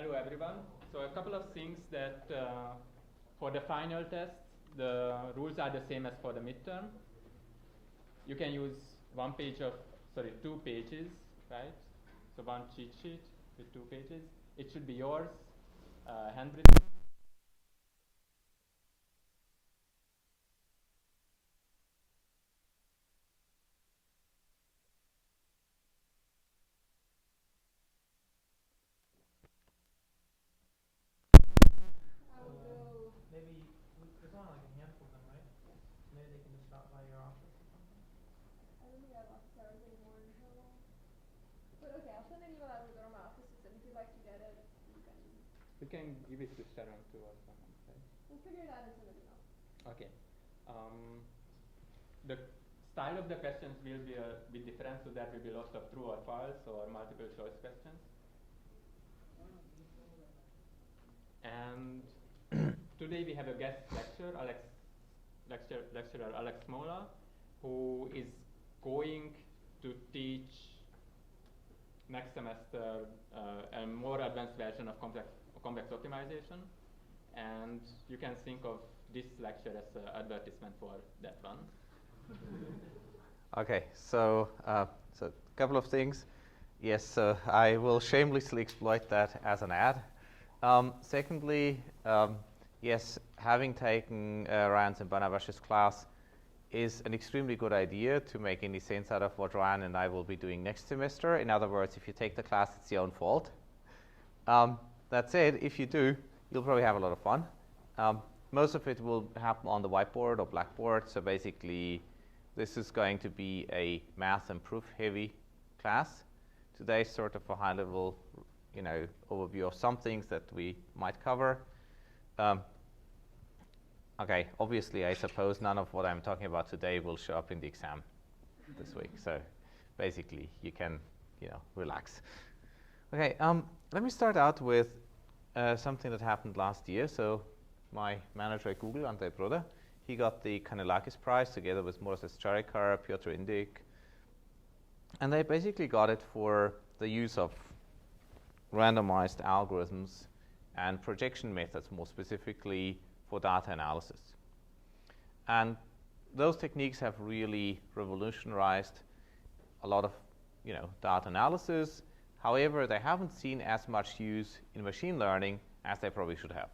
Hello everyone. So a couple of things that for the final test, the rules are the same as for the midterm. You can use two pages, right? So one cheat sheet with 2 pages. It should be yours, handwritten. Maybe there's only like a handful of them, right? Maybe they can just stop by your office or something. I don't think I have office hours anymore in how long. But okay, I'll send an email out when we go to my offices, and if you'd like to get it, you can. You can give it to Sharon too or someone, right? We'll figure it out and send an email. Okay. The style of the questions will be a bit different, so there will be lots of true or false or multiple choice questions. And today we have a guest lecturer Alex Mola, who is going to teach next semester a more advanced version of convex optimization. And you can think of this lecture as an advertisement for that one. Okay, so a couple of things. Yes, I will shamelessly exploit that as an ad. Secondly, yes, having taken Ryan's and Banabash's class is an extremely good idea to make any sense out of what Ryan and I will be doing next semester. In other words, if you take the class, it's your own fault. That said, if you do, you'll probably have a lot of fun. Most of it will happen on the whiteboard or blackboard. So basically, this is going to be a math and proof heavy class. Today's sort of a high level, overview of some things that we might cover. Okay, obviously, I suppose none of what I'm talking about today will show up in the exam this week. So basically, you can, relax. Okay, let me start out with something that happened last year. So my manager at Google, Andrei Broda, he got the Kanellakis Prize together with Moses Charikar, Piotr Indyk. And they basically got it for the use of randomized algorithms and projection methods, more specifically for data analysis. And those techniques have really revolutionized a lot of data analysis. However, they haven't seen as much use in machine learning as they probably should have.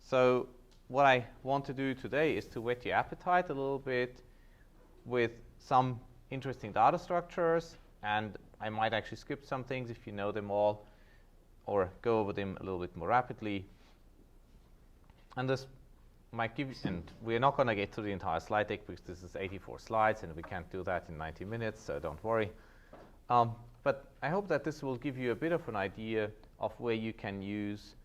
So what I want to do today is to whet your appetite a little bit with some interesting data structures, and I might actually skip some things if you know them all, or go over them a little bit more rapidly. And this might give you, and we're not going to get through the entire slide deck because this is 84 slides and we can't do that in 90 minutes, so don't worry. But I hope that this will give you a bit of an idea of where you can use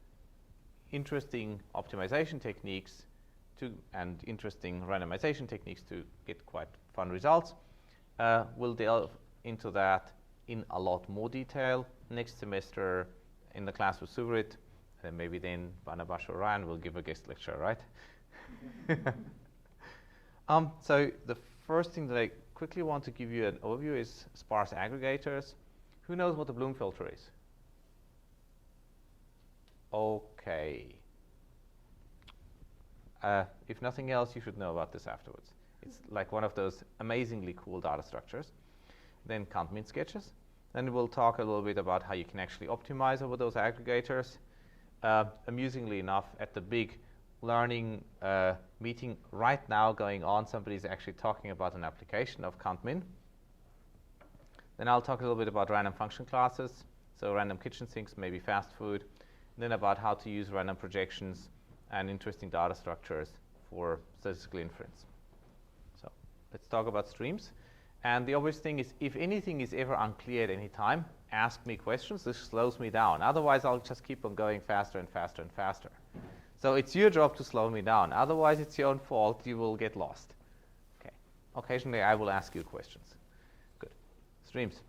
interesting optimization techniques and interesting randomization techniques to get quite fun results. We'll delve into that in a lot more detail next semester in the class with Surit, and maybe then Banabash or Ryan will give a guest lecture, right? So the first thing that I quickly want to give you an overview is sparse aggregators. Who knows what the Bloom filter is? Okay. If nothing else, you should know about this afterwards. It's like one of those amazingly cool data structures. Then count-min sketches. Then we'll talk a little bit about how you can actually optimize over those aggregators. Amusingly enough, at the big learning meeting right now going on, somebody's actually talking about an application of count-min. Then I'll talk a little bit about random function classes, so random kitchen sinks, maybe fast food. And then about how to use random projections and interesting data structures for statistical inference. So let's talk about streams. And the obvious thing is, if anything is ever unclear at any time, ask me questions. This slows me down. Otherwise, I'll just keep on going faster and faster and faster. So it's your job to slow me down. Otherwise, it's your own fault. You will get lost. Okay. Occasionally, I will ask you questions. Good. Streams.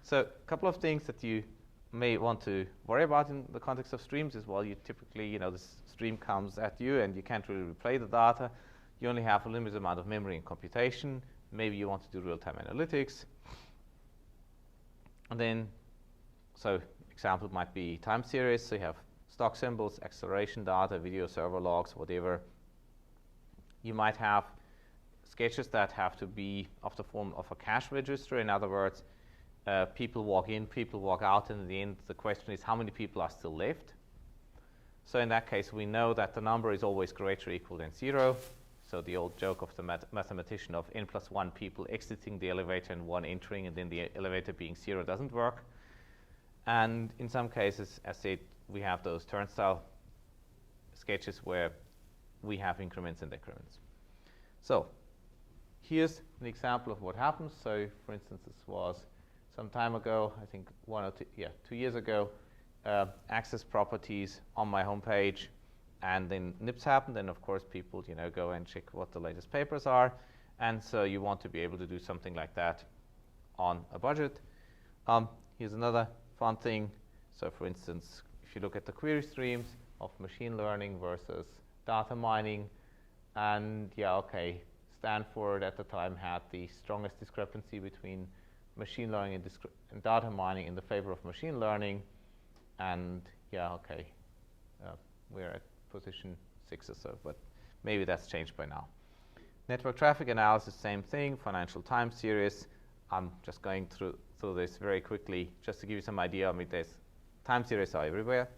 So a couple of things that you may want to worry about in the context of streams is, well, you typically, this stream comes at you and you can't really replay the data. You only have a limited amount of memory and computation. Maybe you want to do real-time analytics. And then, so example might be time series. So you have stock symbols, acceleration data, video server logs, whatever. You might have sketches that have to be of the form of a cash register. In other words, people walk in, people walk out, and in the end, the question is how many people are still left. So in that case, we know that the number is always greater or equal than 0. So the old joke of the mathematician of n plus 1 people exiting the elevator and 1 entering, and then the elevator being 0 doesn't work. And in some cases, as said, we have those turnstile sketches where we have increments and decrements. So here's an example of what happens. So for instance, this was some time ago, I think 2 years ago, access properties on my homepage, and then NIPS happened, and of course people go and check what the latest papers are, and so you want to be able to do something like that on a budget. Here's another fun thing. So for instance, if you look at the query streams of machine learning versus data mining, and Stanford at the time had the strongest discrepancy between machine learning and data mining in the favor of machine learning, and we're at position 6 or so, but maybe that's changed by now. Network traffic analysis, same thing, financial time series. I'm just going through this very quickly just to give you some idea. I mean, there's time series are everywhere.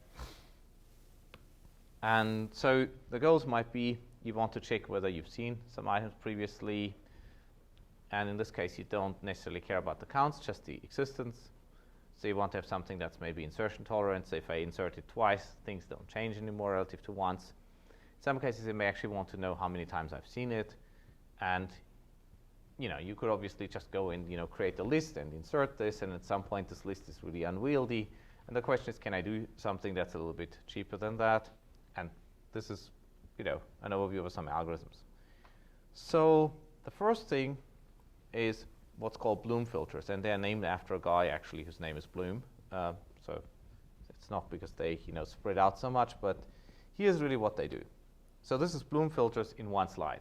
And so the goals might be you want to check whether you've seen some items previously, and in this case you don't necessarily care about the counts, just the existence. So you want to have something that's maybe insertion tolerant. So if I insert it twice, things don't change anymore relative to once. In some cases, you may actually want to know how many times I've seen it. And you could obviously just go and create a list and insert this, and at some point this list is really unwieldy. And the question is, can I do something that's a little bit cheaper than that? And this is an overview of some algorithms. So the first thing is what's called Bloom filters, and they're named after a guy actually whose name is Bloom. So it's not because they spread out so much, but here's really what they do. So this is Bloom filters in one slide.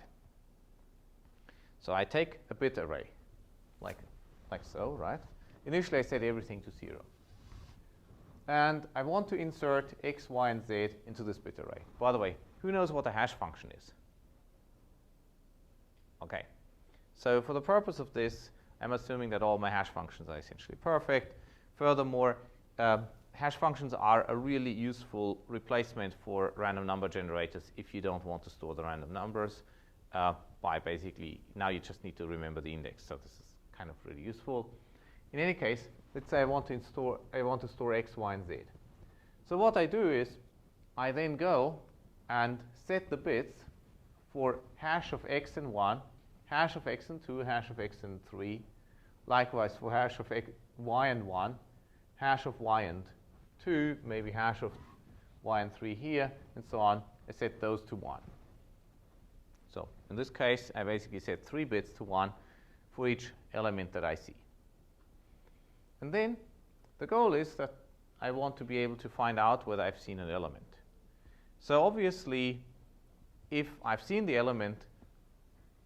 So I take a bit array, like so, right? Initially I set everything to 0. And I want to insert x, y, and z into this bit array. By the way, who knows what a hash function is? Okay. So for the purpose of this, I'm assuming that all my hash functions are essentially perfect. Furthermore, hash functions are a really useful replacement for random number generators if you don't want to store the random numbers by basically, now you just need to remember the index. So this is kind of really useful. In any case, let's say I want to store x, y, and z. So what I do is I then go and set the bits for hash of x and 1, hash of x and 2, hash of x and 3. Likewise for hash of y and 1, hash of y and 2, maybe hash of y and 3 here, and so on. I set those to 1. So in this case, I basically set 3 bits to 1 for each element that I see. And then the goal is that I want to be able to find out whether I've seen an element. So obviously, if I've seen the element,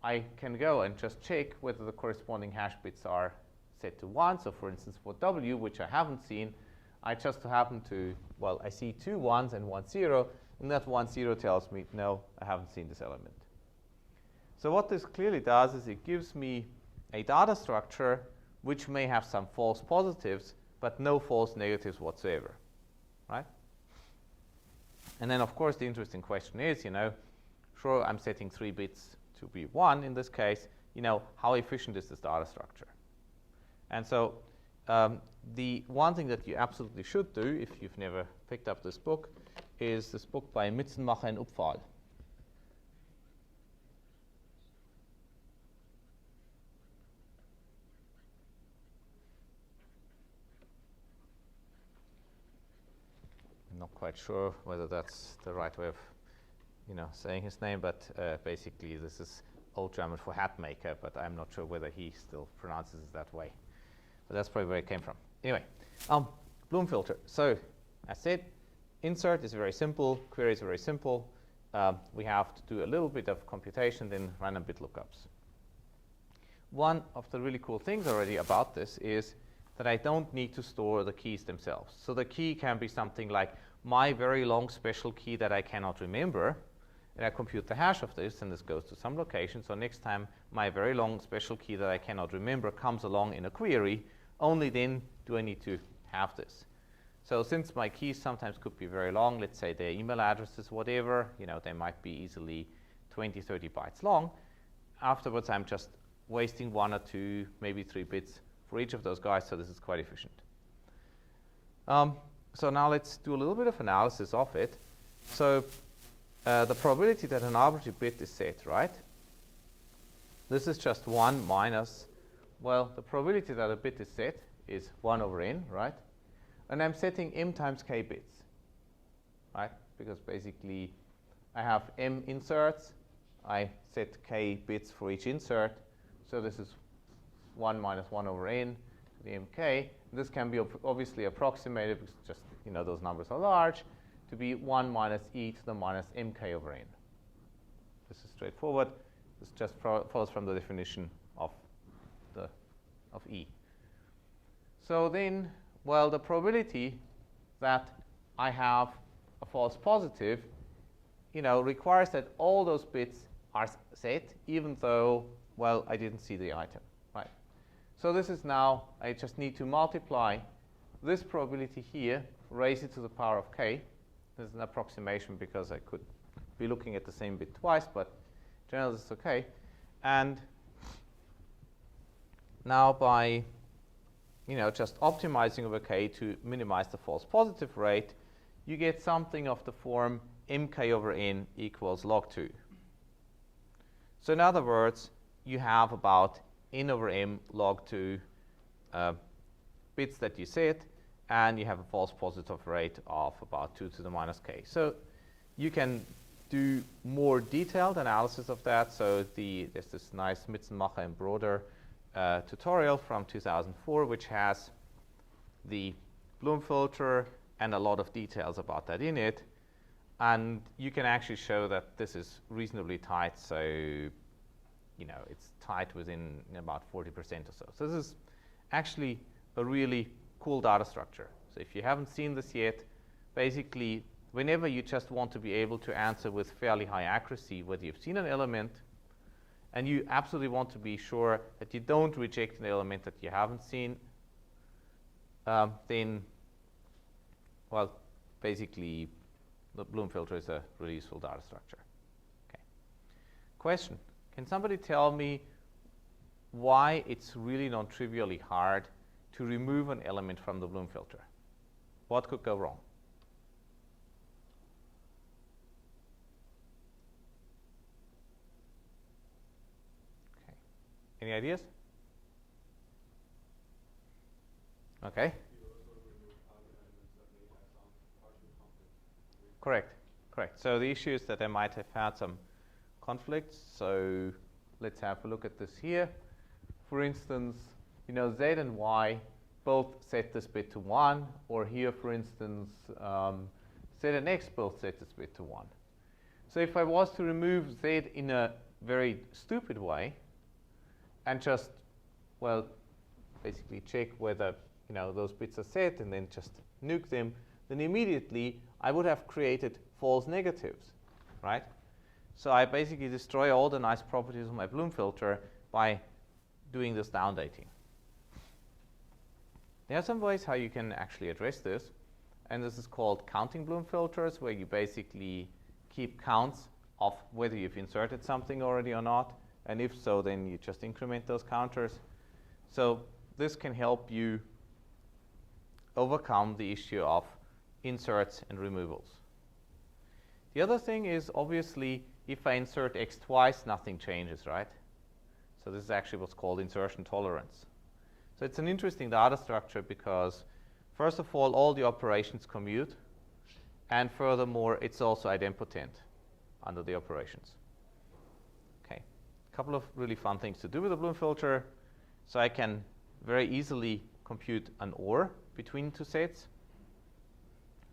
I can go and just check whether the corresponding hash bits are set to 1. So for instance, for w, which I haven't seen, I just happen to, I see 2 1s and 1 0, and that 1 0 tells me, no, I haven't seen this element. So what this clearly does is it gives me a data structure which may have some false positives, but no false negatives whatsoever, right? And then, of course, the interesting question is, sure, I'm setting 3 bits to be 1 in this case, how efficient is this data structure? And so the one thing that you absolutely should do, if you've never picked up this book, is this book by Mitzenmacher and Upfal. I'm not quite sure whether that's the right way of saying his name, but basically this is Old German for hat maker, but I'm not sure whether he still pronounces it that way. But that's probably where it came from. Anyway, Bloom filter. So I said insert is very simple, query is very simple. We have to do a little bit of computation, then random bit lookups. One of the really cool things already about this is that I don't need to store the keys themselves. So the key can be something like my very long special key that I cannot remember, and I compute the hash of this, and this goes to some location. So next time my very long special key that I cannot remember comes along in a query, only then do I need to have this. So since my keys sometimes could be very long, let's say their email addresses, whatever, they might be easily 20, 30 bytes long. Afterwards, I'm just wasting 1 or 2, maybe 3 bits for each of those guys, so this is quite efficient. So now let's do a little bit of analysis of it. So the probability that an arbitrary bit is set, right? This is just 1 minus, well, the probability that a bit is set is 1 over n, right? And I'm setting m times k bits, right? Because basically I have m inserts. I set k bits for each insert. So this is 1 minus 1 over n to the mk. This can be obviously approximated because just, those numbers are large, to be 1 minus e to the minus mk over n. This is straightforward. This just follows from the definition of e. So then, well, the probability that I have a false positive, requires that all those bits are set, even though, well, I didn't see the item, right? So this is now, I just need to multiply this probability here, raise it to the power of k. This is an approximation because I could be looking at the same bit twice, but generally this is okay. And now by just optimizing over k to minimize the false positive rate, you get something of the form mk over n equals log 2. So in other words, you have about n over m log 2 bits that you set, and you have a false positive rate of about 2 to the minus k. So you can do more detailed analysis of that. So there's this nice Mitzenmacher and Broder tutorial from 2004, which has the Bloom filter and a lot of details about that in it. And you can actually show that this is reasonably tight. So, it's tight within about 40% or so. So this is actually a really cool data structure. So if you haven't seen this yet, basically, whenever you just want to be able to answer with fairly high accuracy whether you've seen an element, and you absolutely want to be sure that you don't reject an element that you haven't seen, then, well, basically, the Bloom filter is a really useful data structure. Okay. Question. Can somebody tell me why it's really non-trivially hard to remove an element from the Bloom filter? What could go wrong? Okay. Any ideas? Okay. Correct. So the issue is that I might have had some conflicts. So let's have a look at this here. For instance, Z and Y both set this bit to 1, or here, for instance, Z and X both set this bit to 1. So if I was to remove Z in a very stupid way and just, well, basically check whether those bits are set and then just nuke them, then immediately I would have created false negatives, right? So I basically destroy all the nice properties of my Bloom filter by doing this downdating. There are some ways how you can actually address this, and this is called counting Bloom filters, where you basically keep counts of whether you've inserted something already or not, and if so, then you just increment those counters. So this can help you overcome the issue of inserts and removals. The other thing is, obviously, if I insert X twice, nothing changes, right? So this is actually what's called insertion tolerance. So it's an interesting data structure because, first of all the operations commute, and furthermore, it's also idempotent under the operations. Okay, a couple of really fun things to do with the Bloom filter. So I can very easily compute an OR between two sets.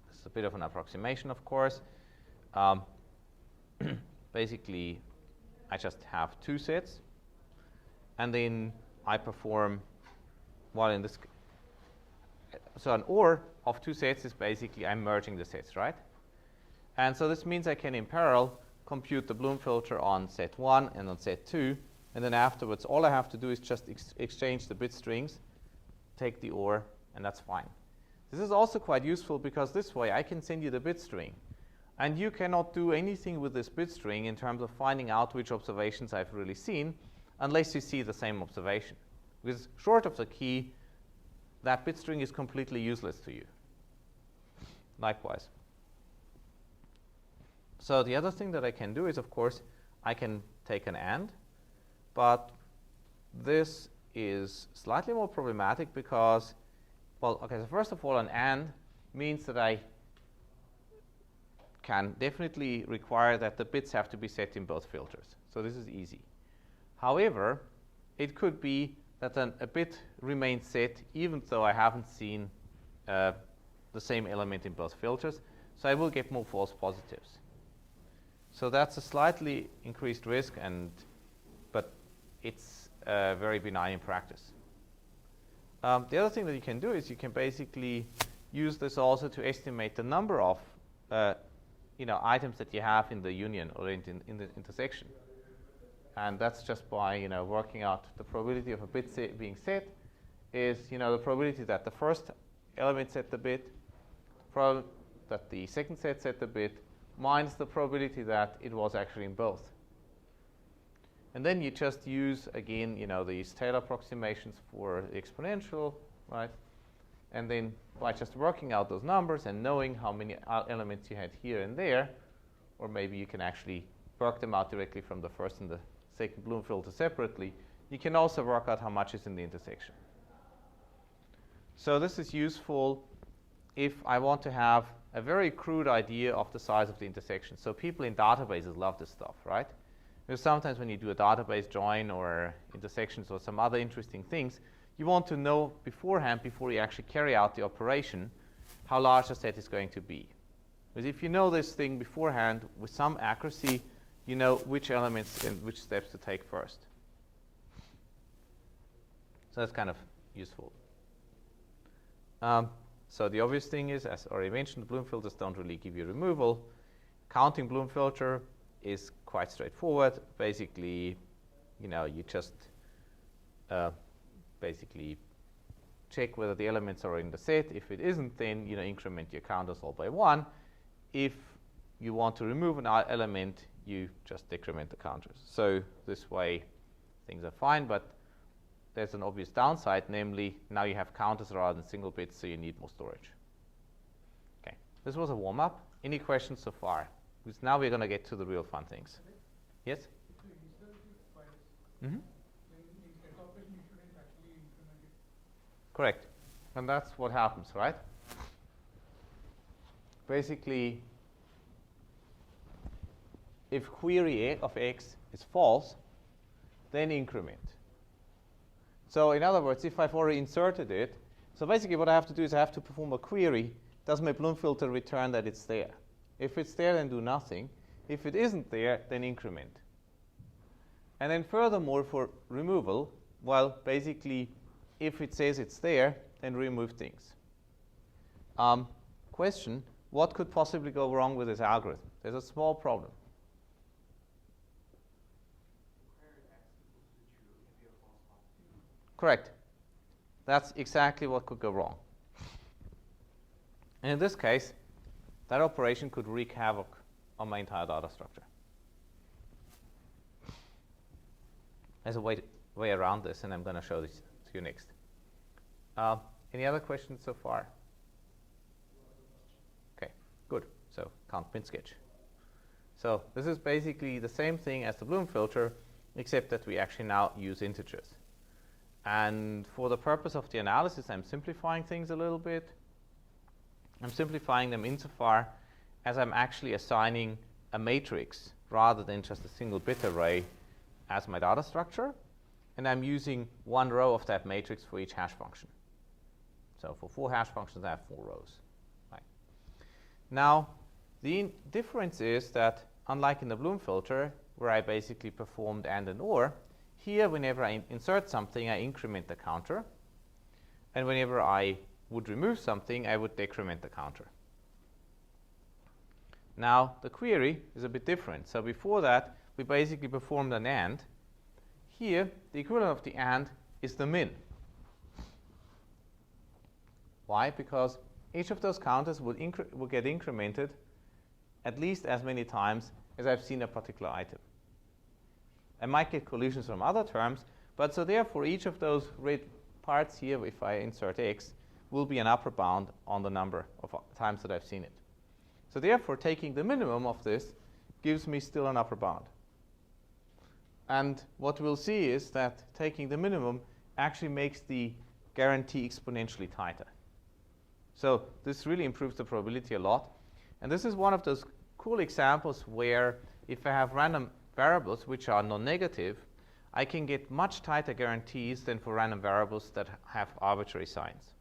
This is a bit of an approximation, of course. Basically, I just have two sets, and then I perform, well, in this so an OR of two sets is basically I'm merging the sets, right? And so this means I can in parallel compute the Bloom filter on set 1 and on set 2, and then afterwards all I have to do is just exchange the bit strings, take the OR, and that's fine. This is also quite useful because this way I can send you the bit string, and you cannot do anything with this bit string in terms of finding out which observations I've really seen unless you see the same observation. Because short of the key, that bit string is completely useless to you. Likewise. So the other thing that I can do is, of course, I can take an AND, but this is slightly more problematic because, well, okay, so first of all, an AND means that I can definitely require that the bits have to be set in both filters. So this is easy. However, it could be that a bit remains set even though I haven't seen the same element in both filters. So I will get more false positives. So that's a slightly increased risk, but it's very benign in practice. The other thing that you can do is you can basically use this also to estimate the number of items that you have in the union or in the intersection. And that's just by working out the probability of a bit being set is the probability that the first element set the bit, that the second set set the bit, minus the probability that it was actually in both. And then you just use, again, these Taylor approximations for the exponential, right? And then by just working out those numbers and knowing how many elements you had here and there, or maybe you can actually work them out directly from the first and the second Bloom filter separately, you can also work out how much is in the intersection. So this is useful if I want to have a very crude idea of the size of the intersection. So people in databases love this stuff, right? Because sometimes when you do a database join or intersections or some other interesting things, you want to know beforehand, before you actually carry out the operation, how large the set is going to be. Because if you know this thing beforehand with some accuracy, you know which elements and which steps to take first. So that's kind of useful. So the obvious thing is, as already mentioned, Bloom filters don't really give you removal. Counting Bloom filter is quite straightforward. Basically, you just basically check whether the elements are in the set. If it isn't, then increment your counters all by 1. If you want to remove an element, you just decrement the counters. So this way, things are fine, but there's an obvious downside, namely now you have counters rather than single bits, so you need more storage. Okay, this was a warm-up. Any questions so far? Because now we're going to get to the real fun things. Yes? Mm-hmm. Correct. And that's what happens, right? Basically, if query of x is false, then increment. So in other words, if I've already inserted it, so basically what I have to do is I have to perform a query. Does my Bloom filter return that it's there? If it's there, then do nothing. If it isn't there, then increment. And then furthermore, for removal, well, basically, if it says it's there, then remove things. Question, what could possibly go wrong with this algorithm? There's a small problem. Correct. That's exactly what could go wrong. And in this case, that operation could wreak havoc on my entire data structure. There's a way around this, and I'm going to show this to you next. Any other questions so far? Okay, good. So count bin sketch. So this is basically the same thing as the Bloom filter, except that we actually now use integers. And for the purpose of the analysis, I'm simplifying things a little bit. I'm simplifying them insofar as I'm actually assigning a matrix rather than just a single bit array as my data structure. And I'm using one row of that matrix for each hash function. So for 4 hash functions, I have 4 rows. Right. Now, the difference is that, unlike in the Bloom filter, where I basically performed AND and OR, here, whenever I insert something, I increment the counter. And whenever I would remove something, I would decrement the counter. Now, the query is a bit different. So before that, we basically performed an AND. Here, the equivalent of the AND is the min. Why? Because each of those counters will get incremented at least as many times as I've seen a particular item. I might get collisions from other terms, but so therefore each of those red parts here, if I insert x, will be an upper bound on the number of times that I've seen it. So therefore, taking the minimum of this gives me still an upper bound. And what we'll see is that taking the minimum actually makes the guarantee exponentially tighter. So this really improves the probability a lot. And this is one of those cool examples where if I have random variables which are non-negative, I can get much tighter guarantees than for random variables that have arbitrary signs.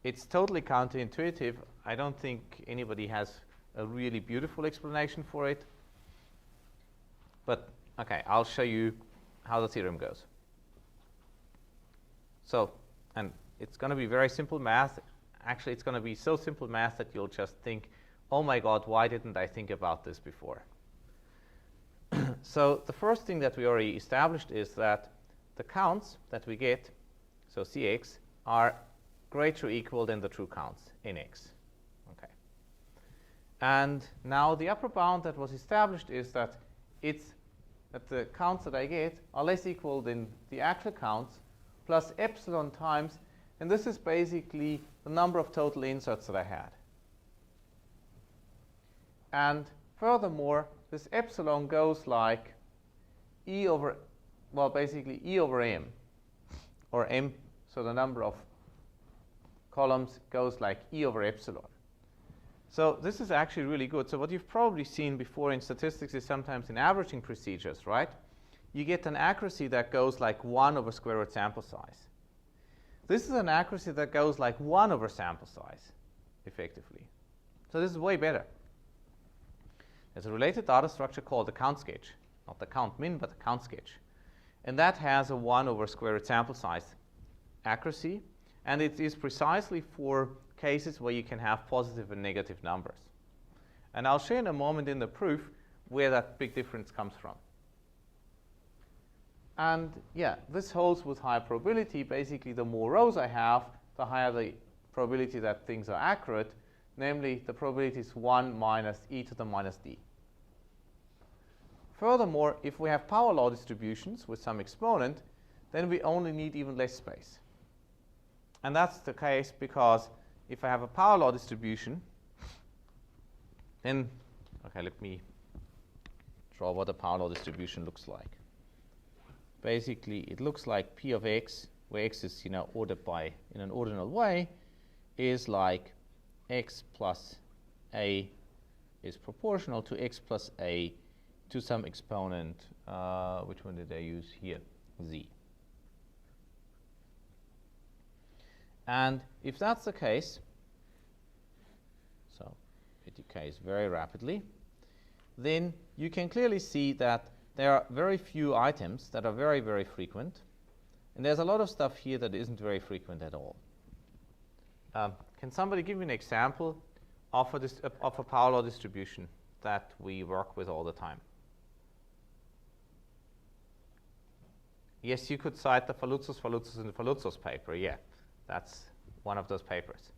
It's totally counterintuitive. I don't think anybody has a really beautiful explanation for it. But okay, I'll show you how the theorem goes. So, and it's going to be very simple math. Actually, it's going to be so simple math that you'll just think, oh my God, why didn't I think about this before? So the first thing that we already established is that the counts that we get, so Cx, are greater or equal than the true counts in x. Okay. And now the upper bound that was established is that the counts that I get are less equal than the actual counts plus epsilon times, and this is basically the number of total inserts that I had. And furthermore, this epsilon goes like E over, well, basically E over M, or M, so the number of columns goes like E over epsilon. So this is actually really good. So what you've probably seen before in statistics is sometimes in averaging procedures, right? You get an accuracy that goes like 1 over square root sample size. This is an accuracy that goes like 1 over sample size, effectively. So this is way better. There's a related data structure called the count sketch, not the count min, but the count sketch. And that has a 1 over square root sample size accuracy, and it is precisely for cases where you can have positive and negative numbers. And I'll show you in a moment in the proof where that big difference comes from. And yeah, this holds with high probability. Basically, the more rows I have, the higher the probability that things are accurate. Namely, the probability is 1 minus e to the minus d. Furthermore, if we have power law distributions with some exponent, then we only need even less space. And that's the case because if I have a power law distribution, then, okay, let me draw what a power law distribution looks like. Basically, it looks like P of x, where x is, ordered by in an ordinal way, is like x plus a is proportional to x plus a to some exponent. Which one did I use here? Z. And if that's the case, so it decays very rapidly, then you can clearly see that there are very few items that are very, very frequent. And there's a lot of stuff here that isn't very frequent at all. Can somebody give me an example of a power law distribution that we work with all the time? Yes, you could cite the Falutzos and the Falutzos paper. Yeah, that's one of those papers.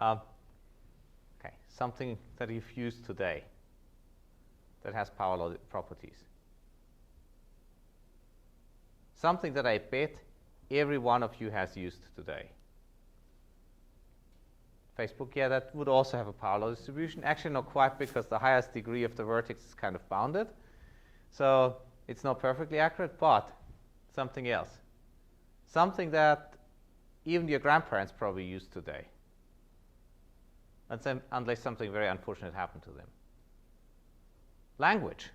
Okay, something that you've used today that has power law properties. Something that I bet every one of you has used today. Facebook, yeah, that would also have a power law distribution. Actually, not quite, because the highest degree of the vertex is kind of bounded. So it's not perfectly accurate, but something else. Something that even your grandparents probably used today, unless something very unfortunate happened to them. Language.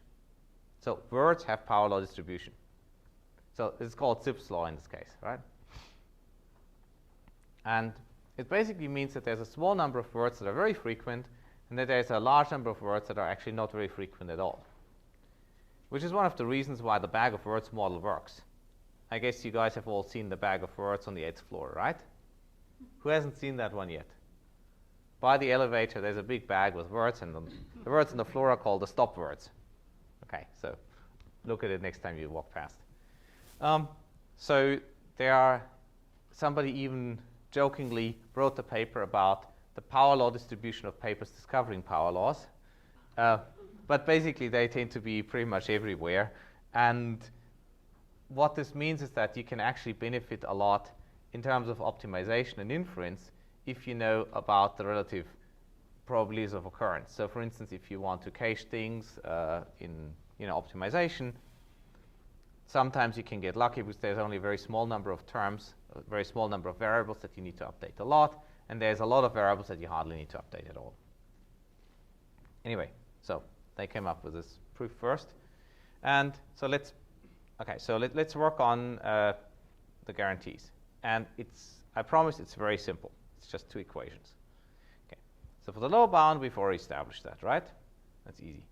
So words have power law distribution. So it's called Zipf's law in this case, right? And it basically means that there's a small number of words that are very frequent, and that there's a large number of words that are actually not very frequent at all. Which is one of the reasons why the bag of words model works. I guess you guys have all seen the bag of words on the 8th floor, right? Who hasn't seen that one yet? By the elevator, there's a big bag with words, and the words on the floor are called the stop words. Okay, so look at it next time you walk past. So somebody even jokingly wrote a paper about the power law distribution of papers discovering power laws. But basically, they tend to be pretty much everywhere. And what this means is that you can actually benefit a lot in terms of optimization and inference if you know about the relative probabilities of occurrence. So for instance, if you want to cache things in optimization, sometimes you can get lucky because there's only a very small number of terms, a very small number of variables that you need to update a lot, and there's a lot of variables that you hardly need to update at all. Anyway, so they came up with this proof first. And so let's work on the guarantees. And I promise it's very simple. It's just two equations. Okay. So for the lower bound, we've already established that, right? That's easy.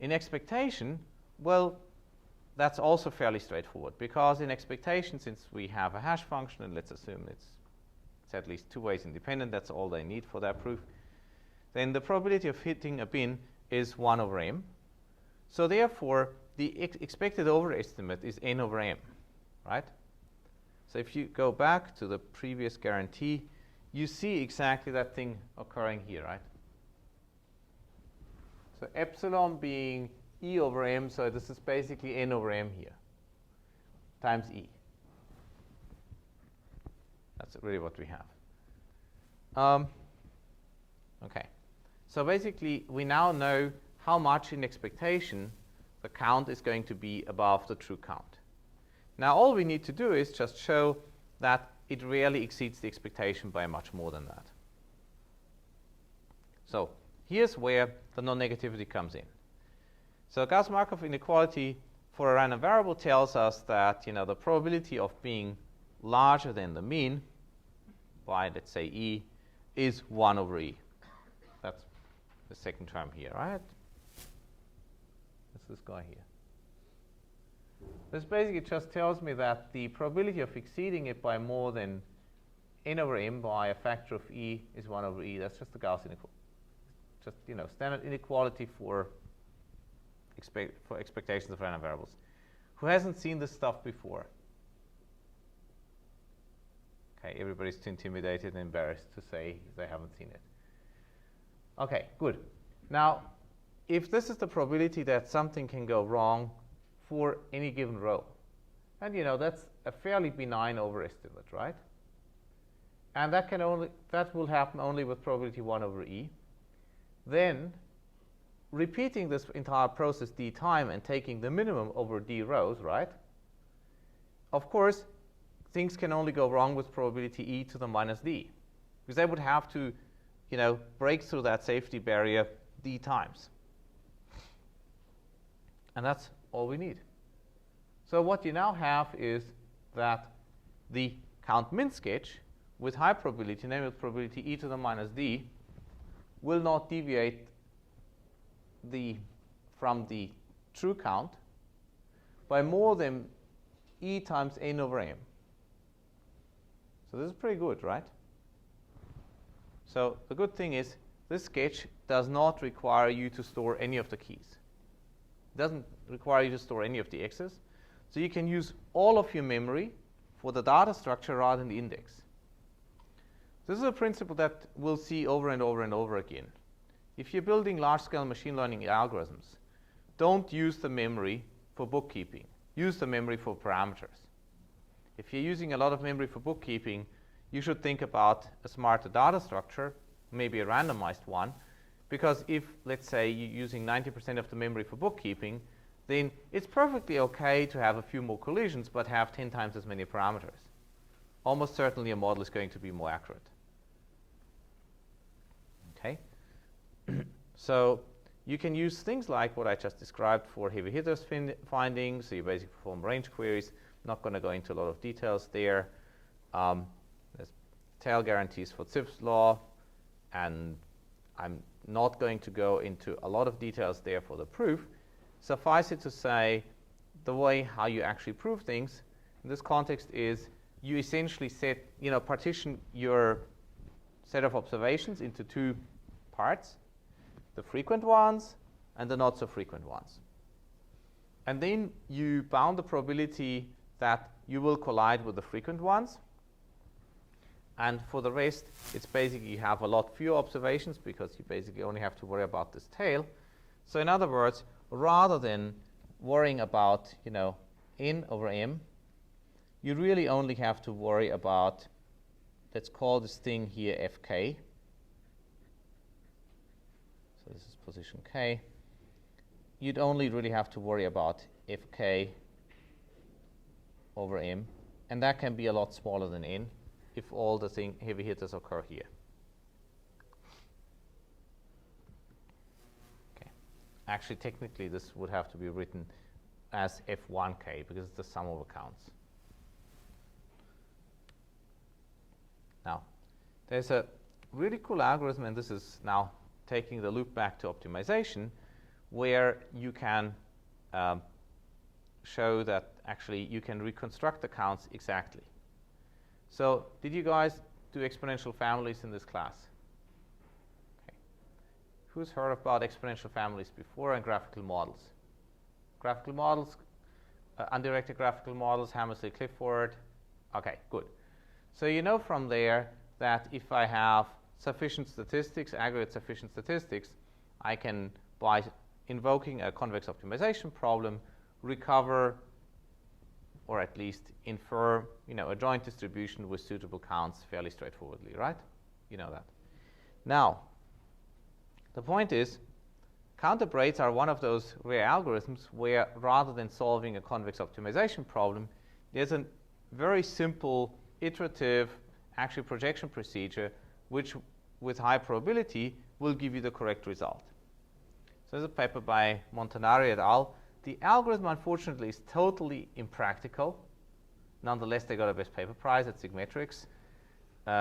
In expectation, well, that's also fairly straightforward, because in expectation, since we have a hash function, and let's assume it's at least two ways independent, that's all they need for that proof, then the probability of hitting a bin is 1 over m. So therefore, the expected overestimate is n over m, right? So if you go back to the previous guarantee, you see exactly that thing occurring here, right? So epsilon being e over m, so this is basically n over m here, times e. That's really what we have. Okay. So basically, we now know how much in expectation the count is going to be above the true count. Now, all we need to do is just show that it rarely exceeds the expectation by much more than that. So here's where the non-negativity comes in. So Gauss-Markov inequality for a random variable tells us that the probability of being larger than the mean by, let's say, e, is 1 over e. That's the second term here, right? That's this guy here. This basically just tells me that the probability of exceeding it by more than n over m by a factor of e is 1 over e. That's just the Gauss inequality. Just standard inequality for expectations of random variables. Who hasn't seen this stuff before? Okay, everybody's too intimidated and embarrassed to say they haven't seen it. Okay, good. Now, if this is the probability that something can go wrong for any given row, and that's a fairly benign overestimate, right? And that will happen only with probability 1 over e. Then, repeating this entire process d time and taking the minimum over d rows, right? Of course, things can only go wrong with probability e to the minus d, because they would have to, break through that safety barrier d times. And that's all we need. So what you now have is that the count min sketch with high probability, namely with probability e to the minus d, will not deviate from the true count by more than e times n over m. So this is pretty good, right? So the good thing is this sketch does not require you to store any of the keys. It doesn't require you to store any of the x's. So you can use all of your memory for the data structure rather than the index. This is a principle that we'll see over and over and over again. If you're building large-scale machine learning algorithms, don't use the memory for bookkeeping. Use the memory for parameters. If you're using a lot of memory for bookkeeping, you should think about a smarter data structure, maybe a randomized one, because if, let's say, you're using 90% of the memory for bookkeeping, then it's perfectly okay to have a few more collisions but have 10 times as many parameters. Almost certainly a model is going to be more accurate. Okay? So you can use things like what I just described for heavy hitters finding. So you basically perform range queries. I'm not going to go into a lot of details there. There's tail guarantees for Zipf's law, and I'm not going to go into a lot of details there for the proof. Suffice it to say, the way how you actually prove things in this context is you essentially partition your set of observations into two parts, the frequent ones and the not so frequent ones. And then you bound the probability that you will collide with the frequent ones. And for the rest, it's basically you have a lot fewer observations because you basically only have to worry about this tail. So in other words, rather than worrying about, n over m, you really only have to worry about, let's call this thing here fk. So this is position k. You'd only really have to worry about fk over m, and that can be a lot smaller than n if all the heavy hitters occur here. Okay. Actually, technically, this would have to be written as f1k because it's the sum of accounts. Now, there's a really cool algorithm, and this is now taking the loop back to optimization, where you can show that actually you can reconstruct the counts exactly. So did you guys do exponential families in this class? Okay. Who's heard about exponential families before and graphical models? Graphical models, undirected graphical models, Hammersley-Clifford. Okay, good. So you know from there that if I have sufficient statistics, aggregate sufficient statistics, I can, by invoking a convex optimization problem, recover or at least infer, a joint distribution with suitable counts fairly straightforwardly, right? You know that. Now, the point is, counter braids are one of those rare algorithms where rather than solving a convex optimization problem, there's a very simple iterative actual projection procedure which with high probability will give you the correct result. So there's a paper by Montanari et al. The algorithm, unfortunately, is totally impractical. Nonetheless, they got a best paper prize at Sigmetrics,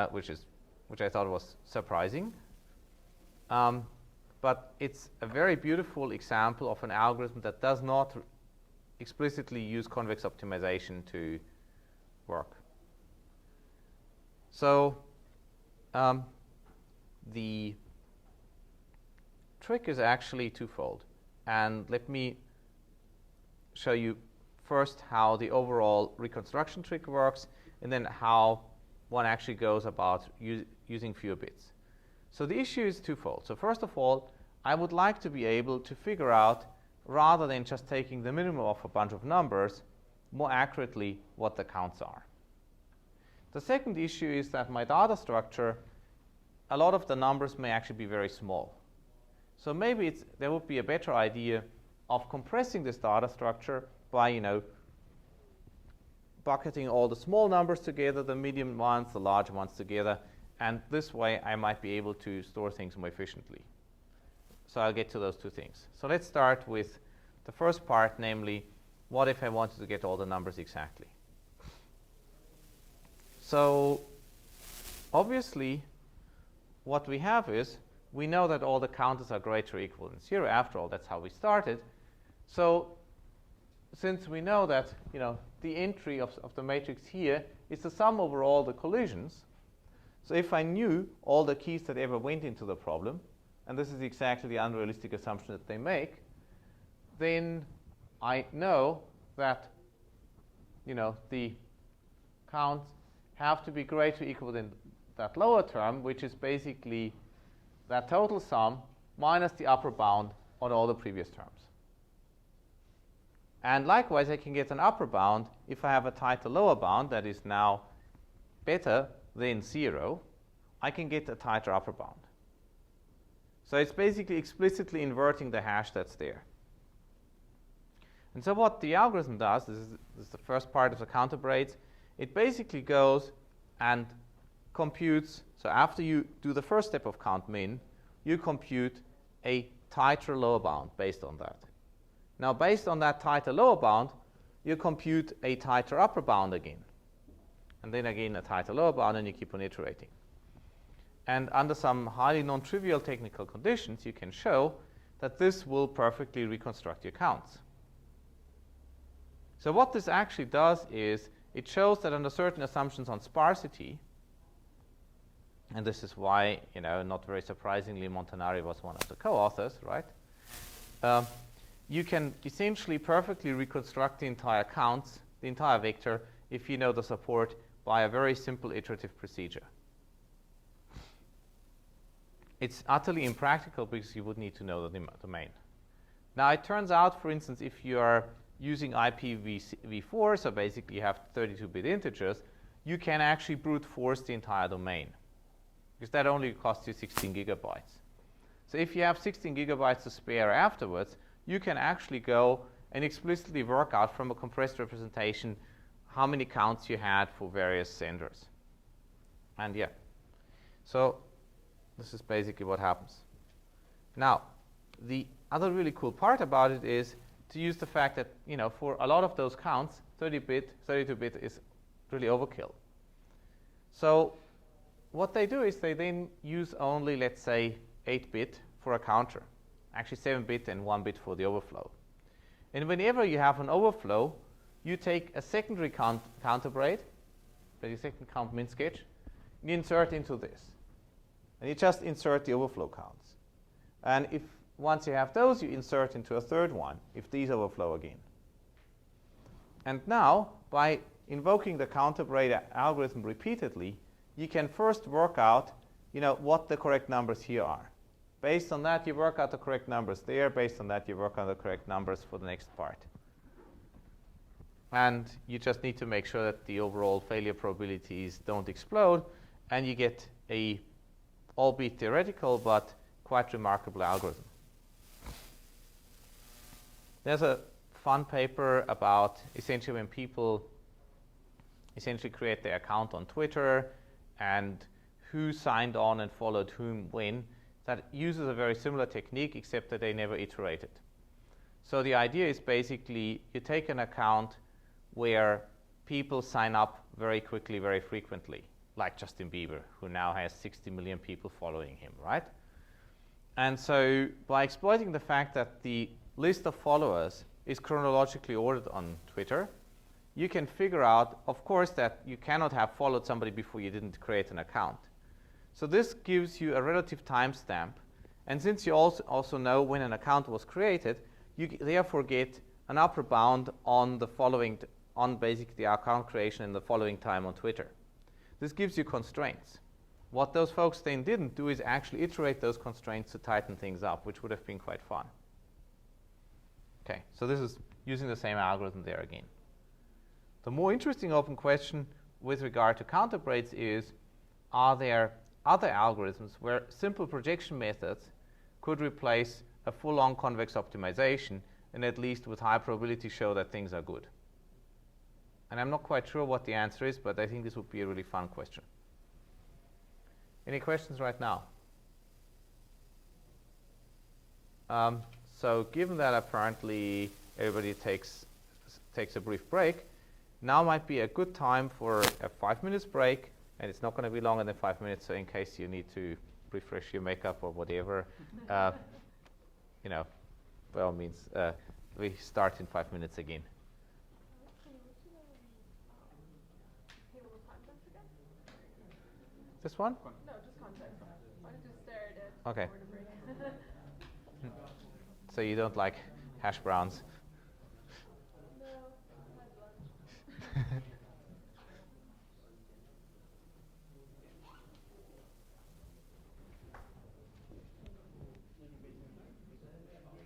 which I thought was surprising. But it's a very beautiful example of an algorithm that does not explicitly use convex optimization to work. So the trick is actually twofold. And let me show you first how the overall reconstruction trick works, and then how one actually goes about using fewer bits. So the issue is twofold. So first of all, I would like to be able to figure out, rather than just taking the minimum of a bunch of numbers, more accurately what the counts are. The second issue is that my data structure, a lot of the numbers may actually be very small. So maybe there would be a better idea of compressing this data structure by, bucketing all the small numbers together, the medium ones, the large ones together, and this way I might be able to store things more efficiently. So I'll get to those two things. So let's start with the first part, namely, what if I wanted to get all the numbers exactly? So obviously, what we have is, we know that all the counters are greater or equal than 0. After all, that's how we started. So since we know that the entry of the matrix here is the sum over all the collisions, so if I knew all the keys that ever went into the problem, and this is exactly the unrealistic assumption that they make, then I know that the counts have to be greater or equal than that lower term, which is basically that total sum minus the upper bound on all the previous terms. And likewise, I can get an upper bound if I have a tighter lower bound that is now better than 0. I can get a tighter upper bound. So it's basically explicitly inverting the hash that's there. And so what the algorithm does, this is the first part of the counter braids, it basically goes and computes, so after you do the first step of count min, you compute a tighter lower bound based on that. Now, based on that tighter lower bound, you compute a tighter upper bound again. And then again a tighter lower bound, and you keep on iterating. And under some highly non-trivial technical conditions, you can show that this will perfectly reconstruct your counts. So what this actually does is, it shows that under certain assumptions on sparsity, and this is why, not very surprisingly, Montanari was one of the co-authors, right? You can essentially perfectly reconstruct the entire counts, the entire vector, if you know the support by a very simple iterative procedure. It's utterly impractical because you would need to know the domain. Now, it turns out, for instance, if you are using IPv4, so basically you have 32-bit integers, you can actually brute force the entire domain, because that only costs you 16 gigabytes. So if you have 16 gigabytes to spare afterwards, you can actually go and explicitly work out from a compressed representation how many counts you had for various senders. And yeah, so this is basically what happens. Now, the other really cool part about it is to use the fact that, for a lot of those counts, 32-bit is really overkill. So what they do is they then use only, let's say, 8-bit for a counter, actually 7-bit and 1-bit for the overflow. And whenever you have an overflow, you take a secondary counter braid, the second count min sketch, and you insert into this. And you just insert the overflow counts. And if once you have those, you insert into a third one, if these overflow again. And now, by invoking the counter braid algorithm repeatedly, you can first work out, what the correct numbers here are. Based on that, you work out the correct numbers there. Based on that, you work out the correct numbers for the next part. And you just need to make sure that the overall failure probabilities don't explode, and you get a, albeit theoretical, but quite remarkable algorithm. There's a fun paper about essentially when people essentially create their account on Twitter and who signed on and followed whom when, that uses a very similar technique, except that they never iterate it. So the idea is basically you take an account where people sign up very quickly, very frequently, like Justin Bieber, who now has 60 million people following him, right? And so by exploiting the fact that the list of followers is chronologically ordered on Twitter, you can figure out, of course, that you cannot have followed somebody before you didn't create an account. So this gives you a relative timestamp. And since you also know when an account was created, you therefore get an upper bound on the following, on basically the account creation in the following time on Twitter. This gives you constraints. What those folks then didn't do is actually iterate those constraints to tighten things up, which would have been quite fun. Okay, so this is using the same algorithm there again. The more interesting open question with regard to counter braids is, are there other algorithms where simple projection methods could replace a full-on convex optimization and at least with high probability show that things are good? And I'm not quite sure what the answer is, but I think this would be a really fun question. Any questions right now? So given that apparently everybody takes a brief break, now might be a good time for a 5 minutes break, and it's not going to be longer than 5 minutes, so in case you need to refresh your makeup or whatever, by all means, we start in 5 minutes again. This one? No, just context. I just stared at Okay. before the break. So you don't like hash browns? No, I had lunch.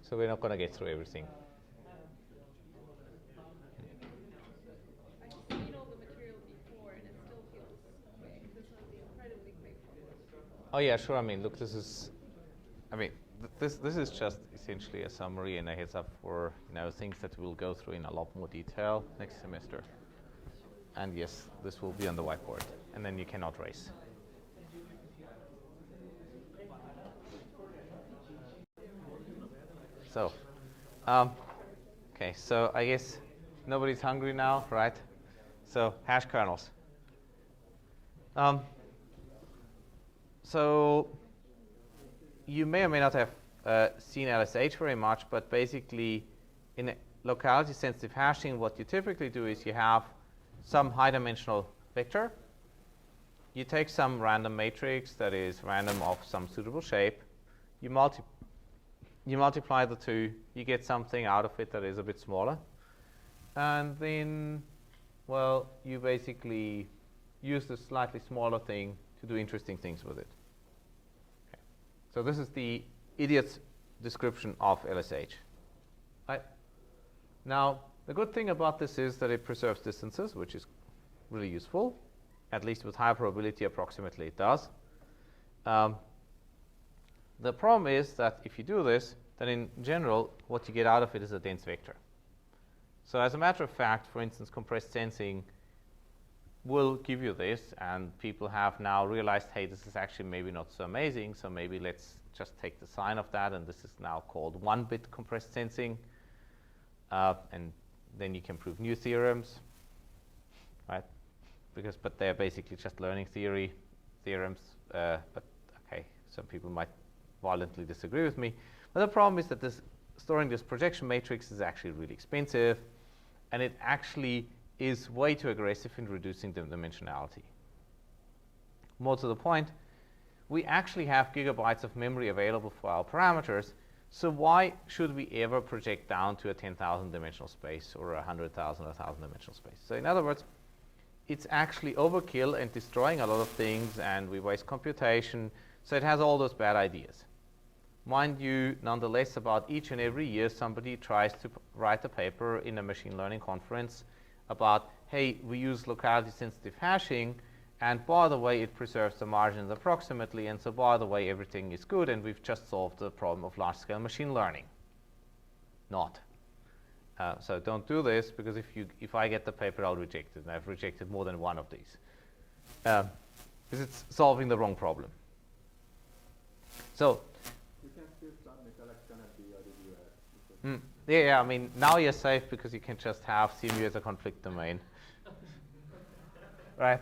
So we're not going to get through everything. I just seen all the material before, and it still feels quick. This one's incredibly quick. Oh yeah, sure. I mean, look, this is just essentially a summary and a heads up for things that we'll go through in a lot more detail next semester. And yes, this will be on the whiteboard, and then you cannot race. So, okay, so I guess nobody's hungry now, right? So hash kernels. So you may or may not have seen LSH very much, but basically in locality sensitive hashing, what you typically do is you have some high-dimensional vector. You take some random matrix that is random of some suitable shape. You multiply the two. You get something out of it that is a bit smaller. And then, well, you basically use this slightly smaller thing to do interesting things with it. Okay. So this is the idiot's description of LSH. Right? Now, the good thing about this is that it preserves distances, which is really useful. At least with high probability, approximately it does. The problem is that if you do this, then in general, what you get out of it is a dense vector. So as a matter of fact, for instance, compressed sensing will give you this, and people have now realized, hey, this is actually maybe not so amazing, so maybe let's just take the sign of that, and this is now called one-bit compressed sensing. And then you can prove new theorems, right? But they're basically just learning theorems. But okay, some people might violently disagree with me. But the problem is that storing this projection matrix is actually really expensive, and it actually is way too aggressive in reducing the dimensionality. More to the point, we actually have gigabytes of memory available for our parameters, so why should we ever project down to a 10,000 dimensional space or a 100,000 or 1,000 dimensional space? So in other words, it's actually overkill and destroying a lot of things, and we waste computation, so it has all those bad ideas. Mind you, nonetheless, about each and every year, somebody tries to write a paper in a machine learning conference about, hey, we use locality-sensitive hashing, and by the way, it preserves the margins approximately, and so by the way, everything is good, and we've just solved the problem of large-scale machine learning. Not. So don't do this, because if I get the paper, I'll reject it, and I've rejected more than one of these. Because it's solving the wrong problem. So you can still submit election at the RWS. yeah, I mean, now you're safe because you can just have CMU as a conflict domain. Right?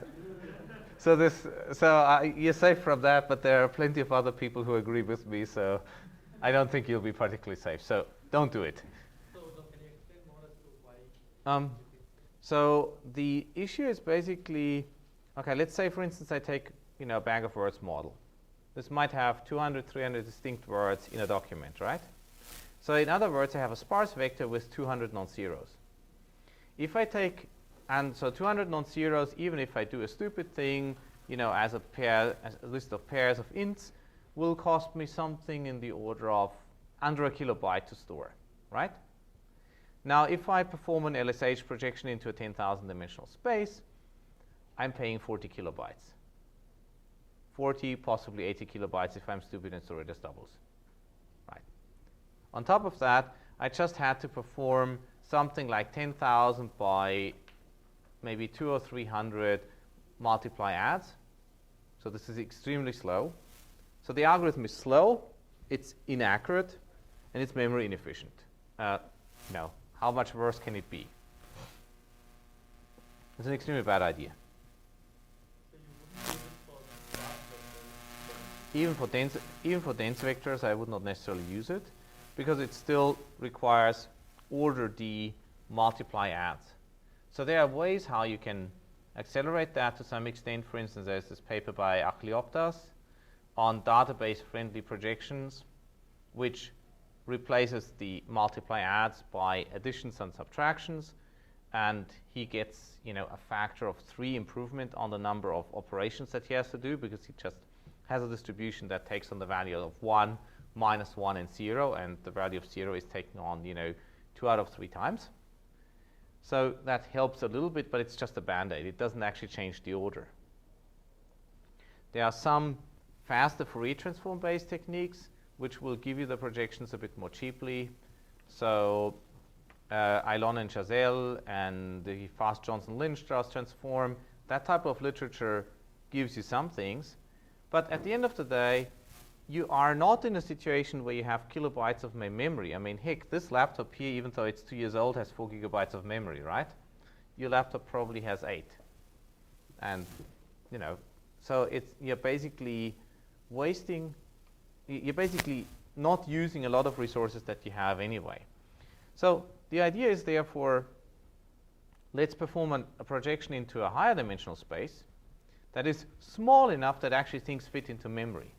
So you're safe from that, but there are plenty of other people who agree with me, so I don't think you'll be particularly safe. So don't do it. So can you explain more as to why? So the issue is basically, okay, let's say, for instance, I take a bank of words model. This might have 200, 300 distinct words in a document, right? So in other words, I have a sparse vector with 200 non-zeros. If I take, and so 200 non-zeros, even if I do a stupid thing, as a list of pairs of ints, will cost me something in the order of under a kilobyte to store, right? Now, if I perform an LSH projection into a 10,000 dimensional space, I'm paying 40 kilobytes. 40, possibly 80 kilobytes if I'm stupid and store it as doubles. Right. On top of that, I just had to perform something like 10,000 by maybe 200 or 300 multiply adds. So this is extremely slow. So the algorithm is slow, it's inaccurate, and it's memory inefficient. How much worse can it be? It's an extremely bad idea. Even for dense vectors, I would not necessarily use it, because it still requires order D multiply adds. So there are ways how you can accelerate that to some extent. For instance, there's this paper by Achlioptas on database-friendly projections, which replaces the multiply adds by additions and subtractions, and he gets a factor of 3 improvement on the number of operations that he has to do, because he just has a distribution that takes on the value of 1, minus 1, and 0, and the value of 0 is taken on 2 out of 3 times. So that helps a little bit, but it's just a band-aid. It doesn't actually change the order. There are some faster Fourier transform-based techniques which will give you the projections a bit more cheaply. So Eilon and Chazelle and the fast Johnson-Lindstrauss transform, that type of literature gives you some things. But at the end of the day, you are not in a situation where you have kilobytes of memory. I mean, heck, this laptop here, even though it's 2 years old, has 4 gigabytes of memory, right? Your laptop probably has 8. And, so you're basically wasting, you're basically not using a lot of resources that you have anyway. So the idea is therefore, let's perform a projection into a higher dimensional space that is small enough that actually things fit into memory.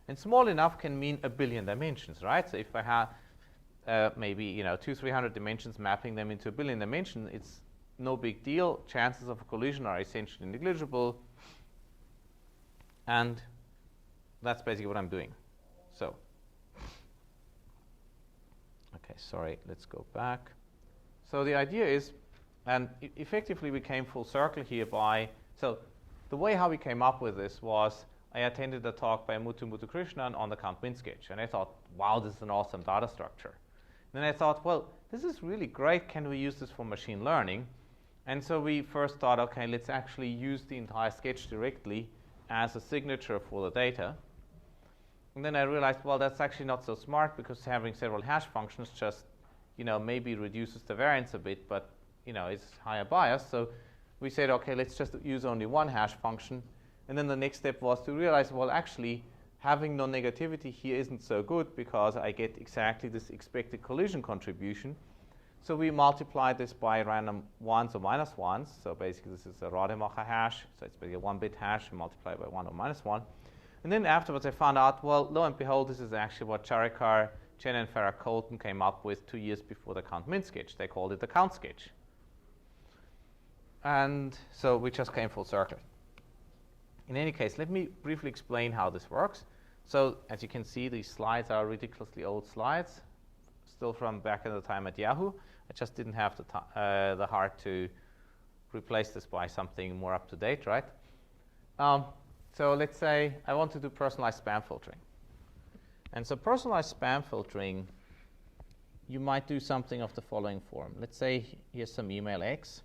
And small enough can mean a billion dimensions, right? So if I have maybe 200-300 dimensions, mapping them into a billion dimensions, it's no big deal. Chances of a collision are essentially negligible. And that's basically what I'm doing. So, okay, sorry, let's go back. So the idea is, and effectively we came full circle here by, so the way how we came up with this was I attended a talk by Muthu Muthukrishnan on the Count-Min sketch, and I thought, wow, this is an awesome data structure. And then I thought, well, this is really great. Can we use this for machine learning? And so we first thought, okay, let's actually use the entire sketch directly as a signature for the data. And then I realized, well, that's actually not so smart because having several hash functions just, maybe reduces the variance a bit, but, it's higher bias. So we said, okay, let's just use only one hash function. And then the next step was to realize, well, actually, having non-negativity here isn't so good because I get exactly this expected collision contribution. So we multiplied this by random ones or minus ones. So basically, this is a Rademacher hash. So it's basically a 1-bit hash multiplied by 1 or minus 1. And then afterwards, I found out, well, lo and behold, this is actually what Charikar, Chen, and Farah Colton came up with 2 years before the Count-Min sketch. They called it the count sketch. And so we just came full circle. In any case, let me briefly explain how this works. So as you can see, these slides are ridiculously old slides, still from back in the time at Yahoo. I just didn't have the heart to replace this by something more up to date, right? So let's say I want to do personalized spam filtering. And so personalized spam filtering, you might do something of the following form. Let's say here's some email X,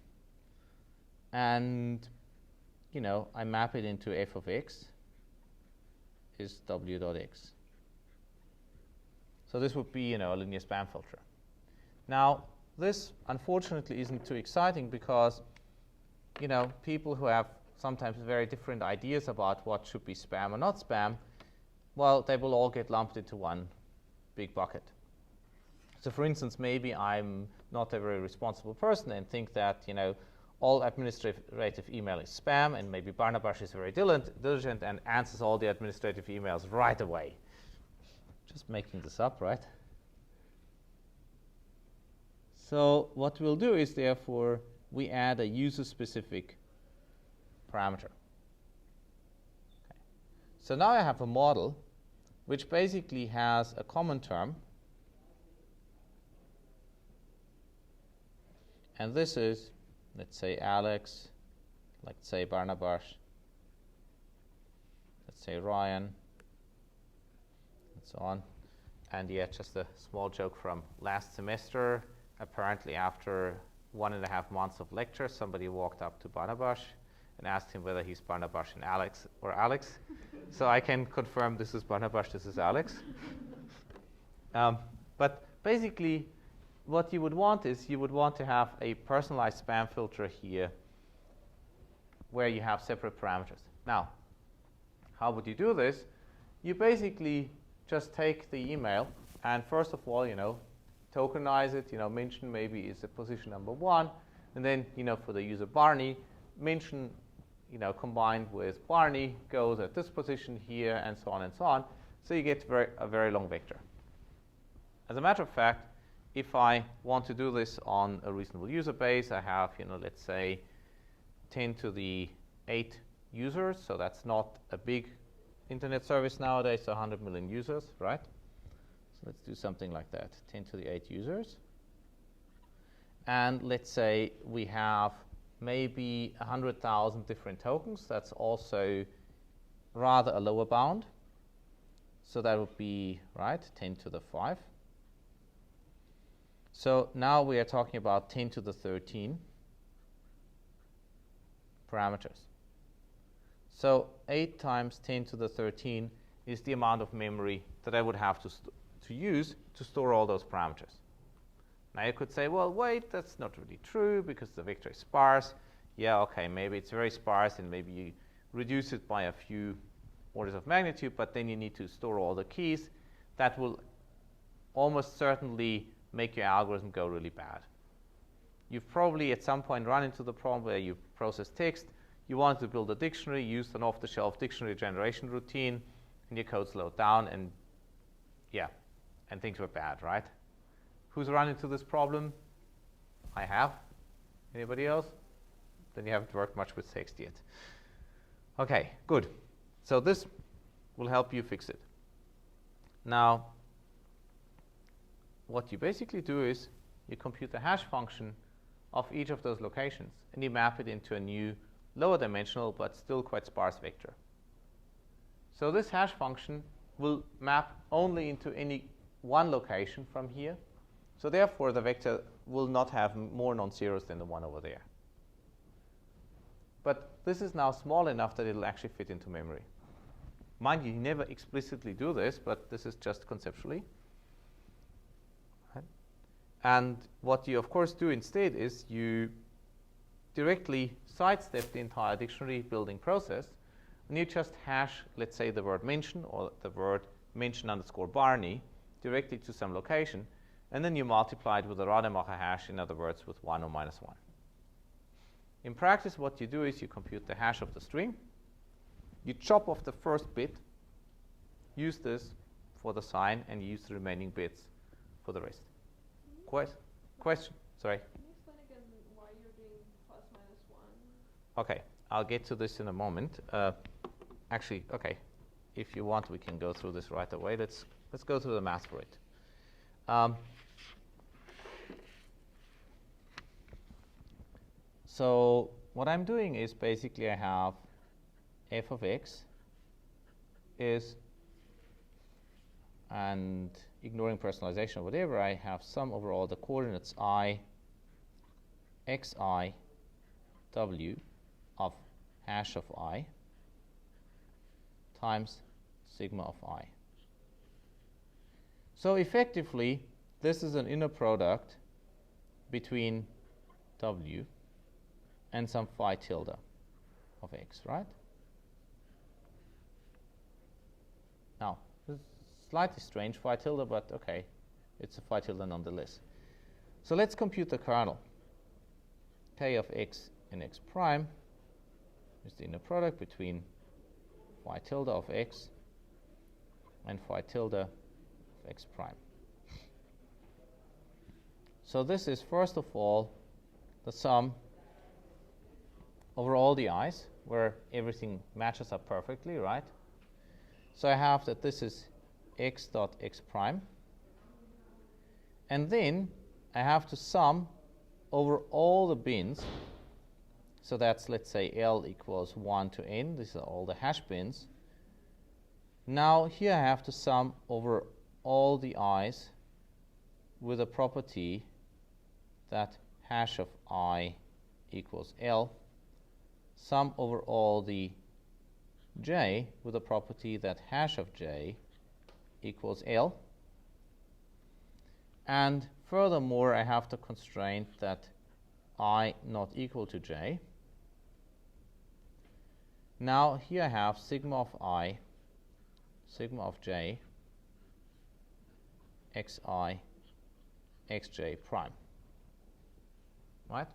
and I map it into f of x is w.x. So this would be, a linear spam filter. Now, this unfortunately isn't too exciting because, people who have sometimes very different ideas about what should be spam or not spam, well, they will all get lumped into one big bucket. So for instance, maybe I'm not a very responsible person and think that, all administrative email is spam, and maybe Barnabash is very diligent and answers all the administrative emails right away. Just making this up, right? So what we'll do is, therefore, we add a user-specific parameter. Okay. So now I have a model which basically has a common term, and this is, let's say, Alex, let's say Barnabash, let's say Ryan, and so on. And yeah, just a small joke from last semester. Apparently, after 1.5 months of lecture, somebody walked up to Barnabash and asked him whether he's Barnabash and Alex or Alex. So I can confirm this is Barnabash, this is Alex. But basically, what you would want is you would want to have a personalized spam filter here where you have separate parameters. Now, how would you do this? You basically just take the email and first of all, tokenize it, mention maybe is a position number 1, and then, for the user Barney, mention, combined with Barney goes at this position here, and so on and so on. So you get a very long vector. As a matter of fact, if I want to do this on a reasonable user base, I have, let's say 10 to the 8 users. So that's not a big internet service nowadays, so 100 million users, right? So let's do something like that, 10 to the 8 users. And let's say we have maybe 100,000 different tokens. That's also rather a lower bound. So that would be, right, 10 to the 5. So now we are talking about 10 to the 13 parameters. So 8 times 10 to the 13 is the amount of memory that I would have to use to store all those parameters. Now you could say, well, wait, that's not really true because the vector is sparse. Yeah, okay, maybe it's very sparse and maybe you reduce it by a few orders of magnitude, but then you need to store all the keys. That will almost certainly make your algorithm go really bad. You've probably at some point run into the problem where you process text, you want to build a dictionary, use an off-the-shelf dictionary generation routine, and your code slowed down, and yeah, and things were bad, right? Who's run into this problem? I have. Anybody else? Then you haven't worked much with text yet. Okay, good. So this will help you fix it. Now, what you basically do is you compute the hash function of each of those locations, and you map it into a new lower dimensional but still quite sparse vector. So this hash function will map only into any one location from here. So therefore, the vector will not have more non-zeros than the one over there. But this is now small enough that it'll actually fit into memory. Mind you, you never explicitly do this, but this is just conceptually. Right? And what you, of course, do instead is you directly sidestep the entire dictionary building process, and you just hash, let's say, the word mention or the word mention underscore Barney directly to some location, and then you multiply it with a Rademacher hash, in other words, with 1 or minus 1. In practice, what you do is you compute the hash of the string, you chop off the first bit, use this for the sign, and use the remaining bits for the rest. Question? Sorry? Can you explain again why you're doing plus minus 1? Okay, I'll get to this in a moment. Actually, okay, if you want, we can go through this right away. Let's go through the math for it. So what I'm doing is basically I have f of x is, and ignoring personalization or whatever, I have sum over all the coordinates I, xi, w of hash of I times sigma of I. So effectively, this is an inner product between w and some phi tilde of x, right? Now, this is slightly strange, phi tilde, but okay, it's a phi tilde nonetheless. So let's compute the kernel. K of x and x prime is the inner product between phi tilde of x and phi tilde of x prime. So this is, first of all, the sum over all the i's, where everything matches up perfectly, right? So I have that this is x dot x prime. And then I have to sum over all the bins. So that's, let's say, L equals 1 to n. These are all the hash bins. Now here I have to sum over all the i's with a property that hash of I equals L. Sum over all the j with a property that hash of j equals L. And furthermore, I have the constraint that I not equal to j. Now here I have sigma of I, sigma of j, xi, xj prime. Right?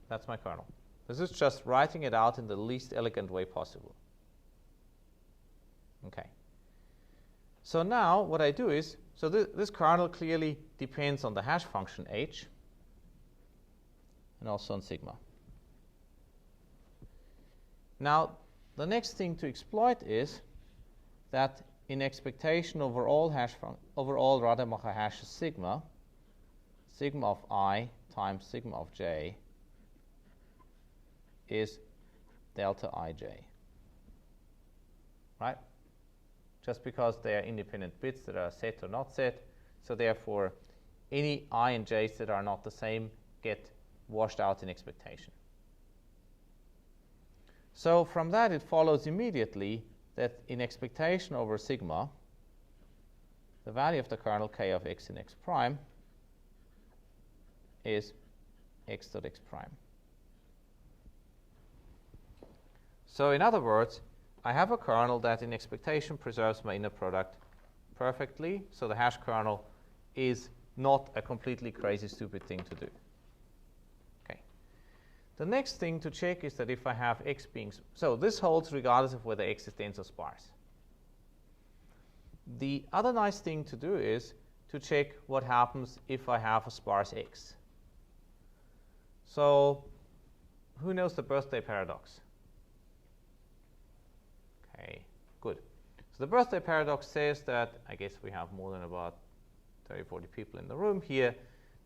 That's my kernel. This is just writing it out in the least elegant way possible. Okay. So now what I do is, so this kernel clearly depends on the hash function h and also on sigma. Now the next thing to exploit is that in expectation over all Rademacher hashes sigma, sigma of I times sigma of j is delta ij, right? Just because they are independent bits that are set or not set, so therefore any I and j's that are not the same get washed out in expectation. So from that it follows immediately that in expectation over sigma, the value of the kernel k of x in x prime is x dot x prime. So in other words, I have a kernel that in expectation preserves my inner product perfectly. So the hash kernel is not a completely crazy, stupid thing to do. Okay. The next thing to check is that if I have x being, so this holds regardless of whether x is dense or sparse. The other nice thing to do is to check what happens if I have a sparse x. So who knows the birthday paradox? Okay, good. So the birthday paradox says that, I guess we have more than about 30, 40 people in the room here,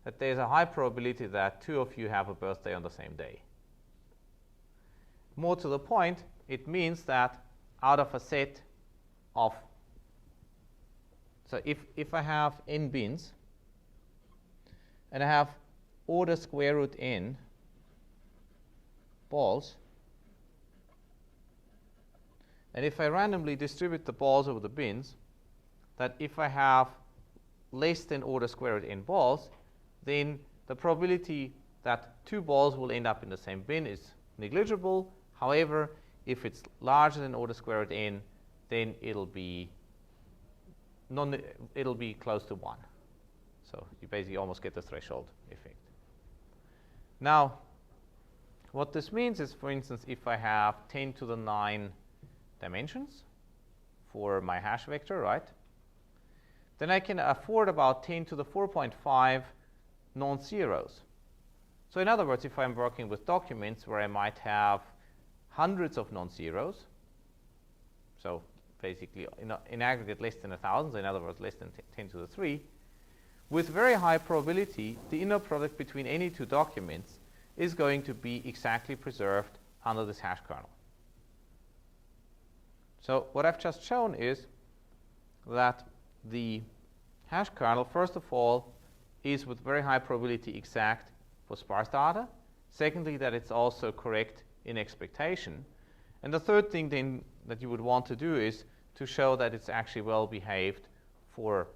that there's a high probability that two of you have a birthday on the same day. More to the point, it means that out of a set of, so if I have n bins, and I have order square root n balls, and if I randomly distribute the balls over the bins, that if I have less than order square root n balls, then the probability that two balls will end up in the same bin is negligible. However, if it's larger than order square root n, then it'll be close to 1. So you basically almost get the threshold effect. Now, what this means is, for instance, if I have 10 to the 9 dimensions for my hash vector, right, then I can afford about 10 to the 4.5 non-zeros. So in other words, if I'm working with documents where I might have hundreds of non-zeros, so basically in aggregate less than 1,000, so in other words less than 10 to the 3, with very high probability, the inner product between any two documents is going to be exactly preserved under this hash kernel. So what I've just shown is that the hash kernel, first of all, is with very high probability exact for sparse data. Secondly, that it's also correct in expectation. And the third thing then that you would want to do is to show that it's actually well behaved for,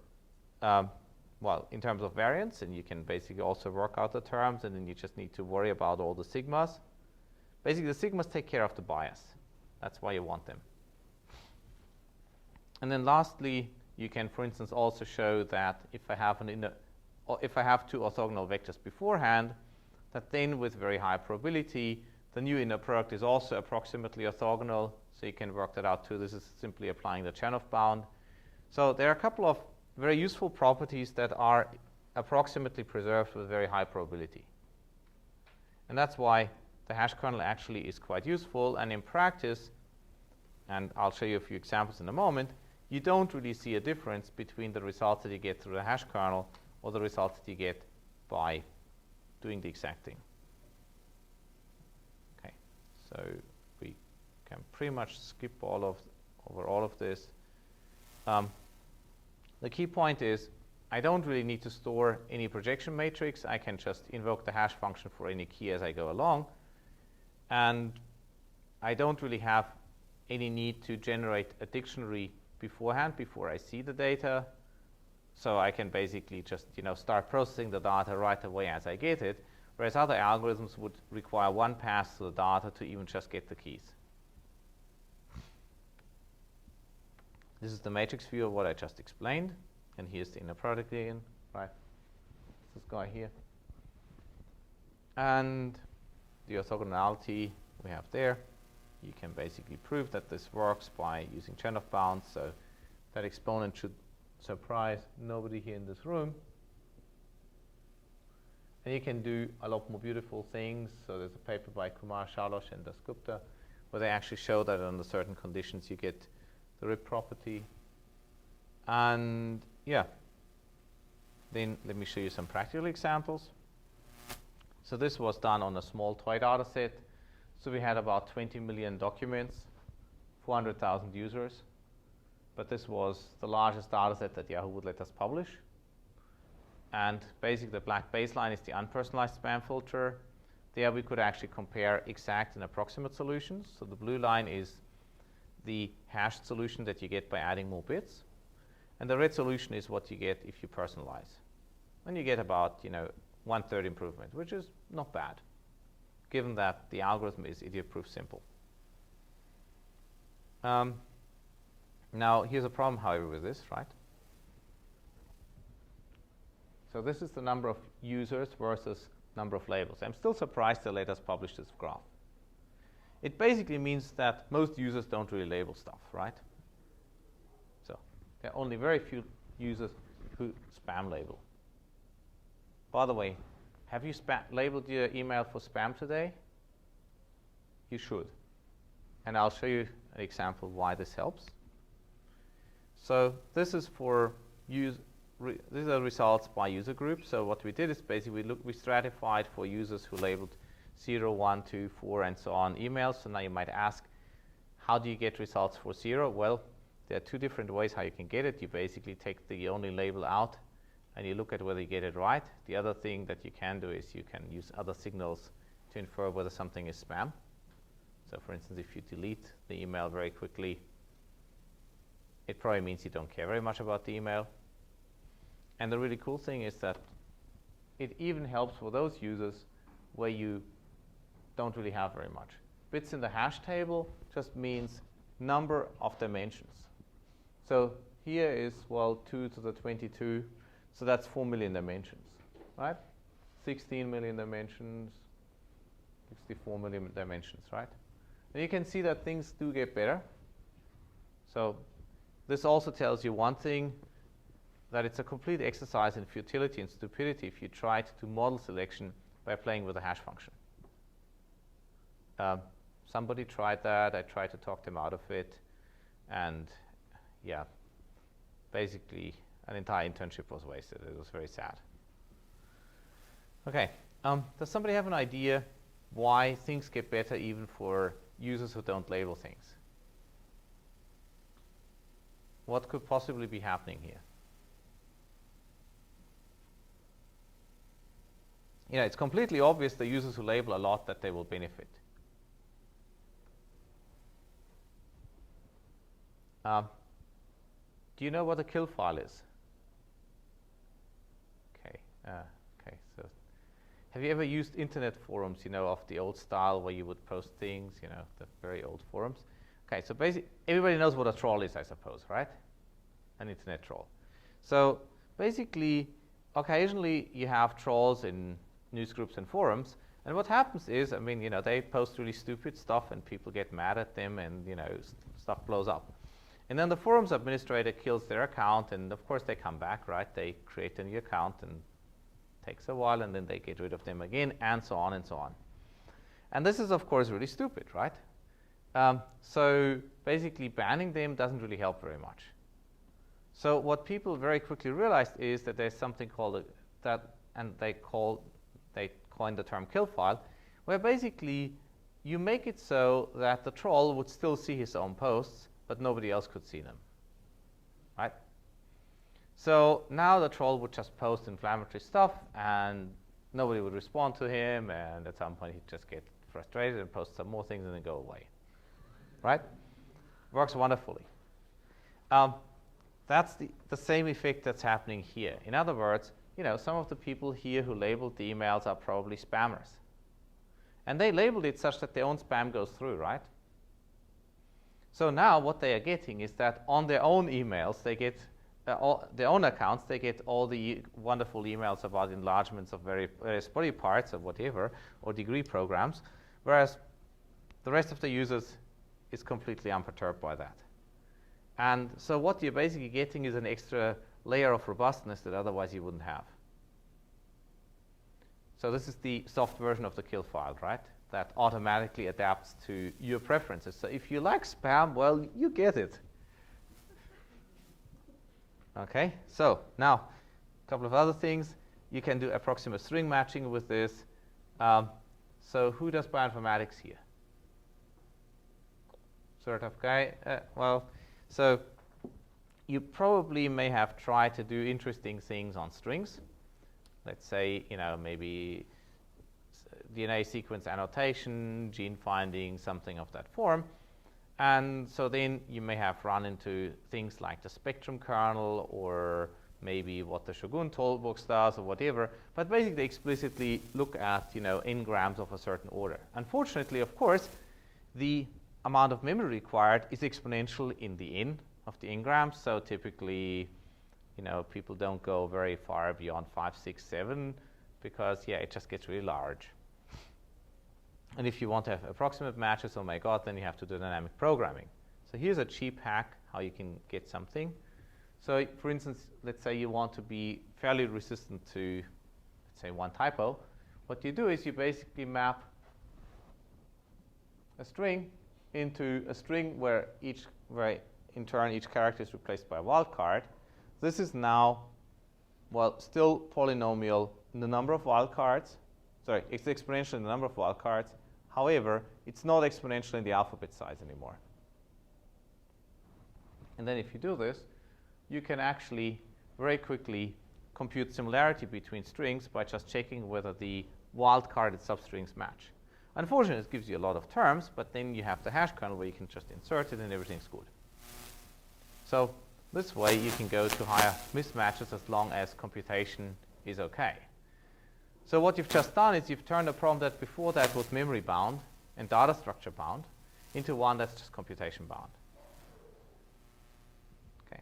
well, in terms of variance, and you can basically also work out the terms, and then you just need to worry about all the sigmas. Basically, the sigmas take care of the bias. That's why you want them. And then lastly, you can, for instance, also show that if I have two orthogonal vectors beforehand, that then with very high probability, the new inner product is also approximately orthogonal. So you can work that out too. This is simply applying the Chernoff bound. So there are a couple of very useful properties that are approximately preserved with very high probability. And that's why the hash kernel actually is quite useful. And in practice, and I'll show you a few examples in a moment, you don't really see a difference between the results that you get through the hash kernel or the results that you get by doing the exact thing. Okay, so we can pretty much skip over all of this. The key point is I don't really need to store any projection matrix. I can just invoke the hash function for any key as I go along. And I don't really have any need to generate a dictionary beforehand before I see the data. So I can basically just start processing the data right away as I get it, whereas other algorithms would require one pass to the data to even just get the keys. This is the matrix view of what I just explained, and here's the inner product again, right? This guy here. And the orthogonality we have there. You can basically prove that this works by using Chernoff bounds, so that exponent should surprise nobody here in this room. And you can do a lot more beautiful things. So there's a paper by Kumar Shalosh and Dasgupta where they actually show that under certain conditions you get the RIP property. And yeah, then let me show you some practical examples. So this was done on a small toy data set. So we had about 20 million documents, 400,000 users. But this was the largest data set that Yahoo would let us publish. And basically the black baseline is the unpersonalized spam filter. There we could actually compare exact and approximate solutions. So the blue line is the hashed solution that you get by adding more bits. And the red solution is what you get if you personalize. And you get about 1/3 improvement, which is not bad, given that the algorithm is idiot-proof simple. Now, here's a problem, however, with this, right? So this is the number of users versus number of labels. I'm still surprised they let us publish this graph. It basically means that most users don't really label stuff, right? So there are only very few users who spam label. By the way, have you labeled your email for spam today? You should. And I'll show you an example why this helps. So this is for these are results by user group. So what we did is basically we stratified for users who labeled 0, 1, 2, 4, and so on emails. So now you might ask, how do you get results for 0? Well, there are two different ways how you can get it. You basically take the only label out and you look at whether you get it right. The other thing that you can do is you can use other signals to infer whether something is spam. So for instance, if you delete the email very quickly, it probably means you don't care very much about the email. And the really cool thing is that it even helps for those users where you don't really have very much. Bits in the hash table just means number of dimensions. So here is, well, 2 to the 22, so that's 4 million dimensions, right? 16 million dimensions, 64 million dimensions, right? And you can see that things do get better. So this also tells you one thing, that it's a complete exercise in futility and stupidity if you try to do model selection by playing with a hash function. Somebody tried that. I tried to talk them out of it. And yeah, basically an entire internship was wasted. It was very sad. Okay, does somebody have an idea why things get better even for users who don't label things? What could possibly be happening here? You know, it's completely obvious the users who label a lot that they will benefit. Do you know what a kill file is? Okay, so have you ever used internet forums, you know, of the old style where you would post things, you know, the very old forums? Okay, so basically, everybody knows what a troll is, I suppose, right? An internet troll. So basically, occasionally you have trolls in newsgroups and forums, and what happens is, I mean, you know, they post really stupid stuff and people get mad at them and, you know, stuff blows up. And then the forums administrator kills their account, and of course they come back, right? They create a new account and it takes a while, and then they get rid of them again, and so on and so on. And this is, of course, really stupid, right? So basically banning them doesn't really help very much. So what people very quickly realized is that there's something called they coined the term kill file, where basically you make it so that the troll would still see his own posts, but nobody else could see them, right? So now the troll would just post inflammatory stuff, and nobody would respond to him, and at some point he'd just get frustrated and post some more things and then go away, right? Works wonderfully. That's the same effect that's happening here. In other words, you know, some of the people here who labeled the emails are probably spammers. And they labeled it such that their own spam goes through, right? So now what they are getting is that on their own emails, they get, their own accounts, they get all the wonderful emails about enlargements of various body parts or whatever, or degree programs, whereas the rest of the users is completely unperturbed by that. And so what you're basically getting is an extra layer of robustness that otherwise you wouldn't have. So this is the soft version of the kill file, right? That automatically adapts to your preferences. So if you like spam, well, you get it. Okay, so now a couple of other things. You can do approximate string matching with this. So who does bioinformatics here? Sort of guy? Well, so you probably may have tried to do interesting things on strings. Let's say, you know, maybe DNA sequence annotation, gene finding, something of that form. And so then you may have run into things like the spectrum kernel, or maybe what the Shogun toolbox does, or whatever. But basically, they explicitly look at, you know, n-grams of a certain order. Unfortunately, of course, the amount of memory required is exponential in the n of the n-grams. So typically, people don't go very far beyond 5, 6, 7 because, yeah, it just gets really large. And if you want to have approximate matches, oh my God, then you have to do dynamic programming. So here's a cheap hack how you can get something. So for instance, let's say you want to be fairly resistant to, let's say, one typo. What you do is you basically map a string into a string where in turn each character is replaced by a wildcard. This is now, well, still polynomial in the number of wildcards. Sorry, it's exponential in the number of wildcards. However, it's not exponential in the alphabet size anymore. And then if you do this, you can actually very quickly compute similarity between strings by just checking whether the wildcarded substrings match. Unfortunately, it gives you a lot of terms, but then you have the hash kernel where you can just insert it and everything's good. So this way you can go to higher mismatches as long as computation is okay. So what you've just done is you've turned a problem that before that was memory bound and data structure bound into one that's just computation bound. Okay.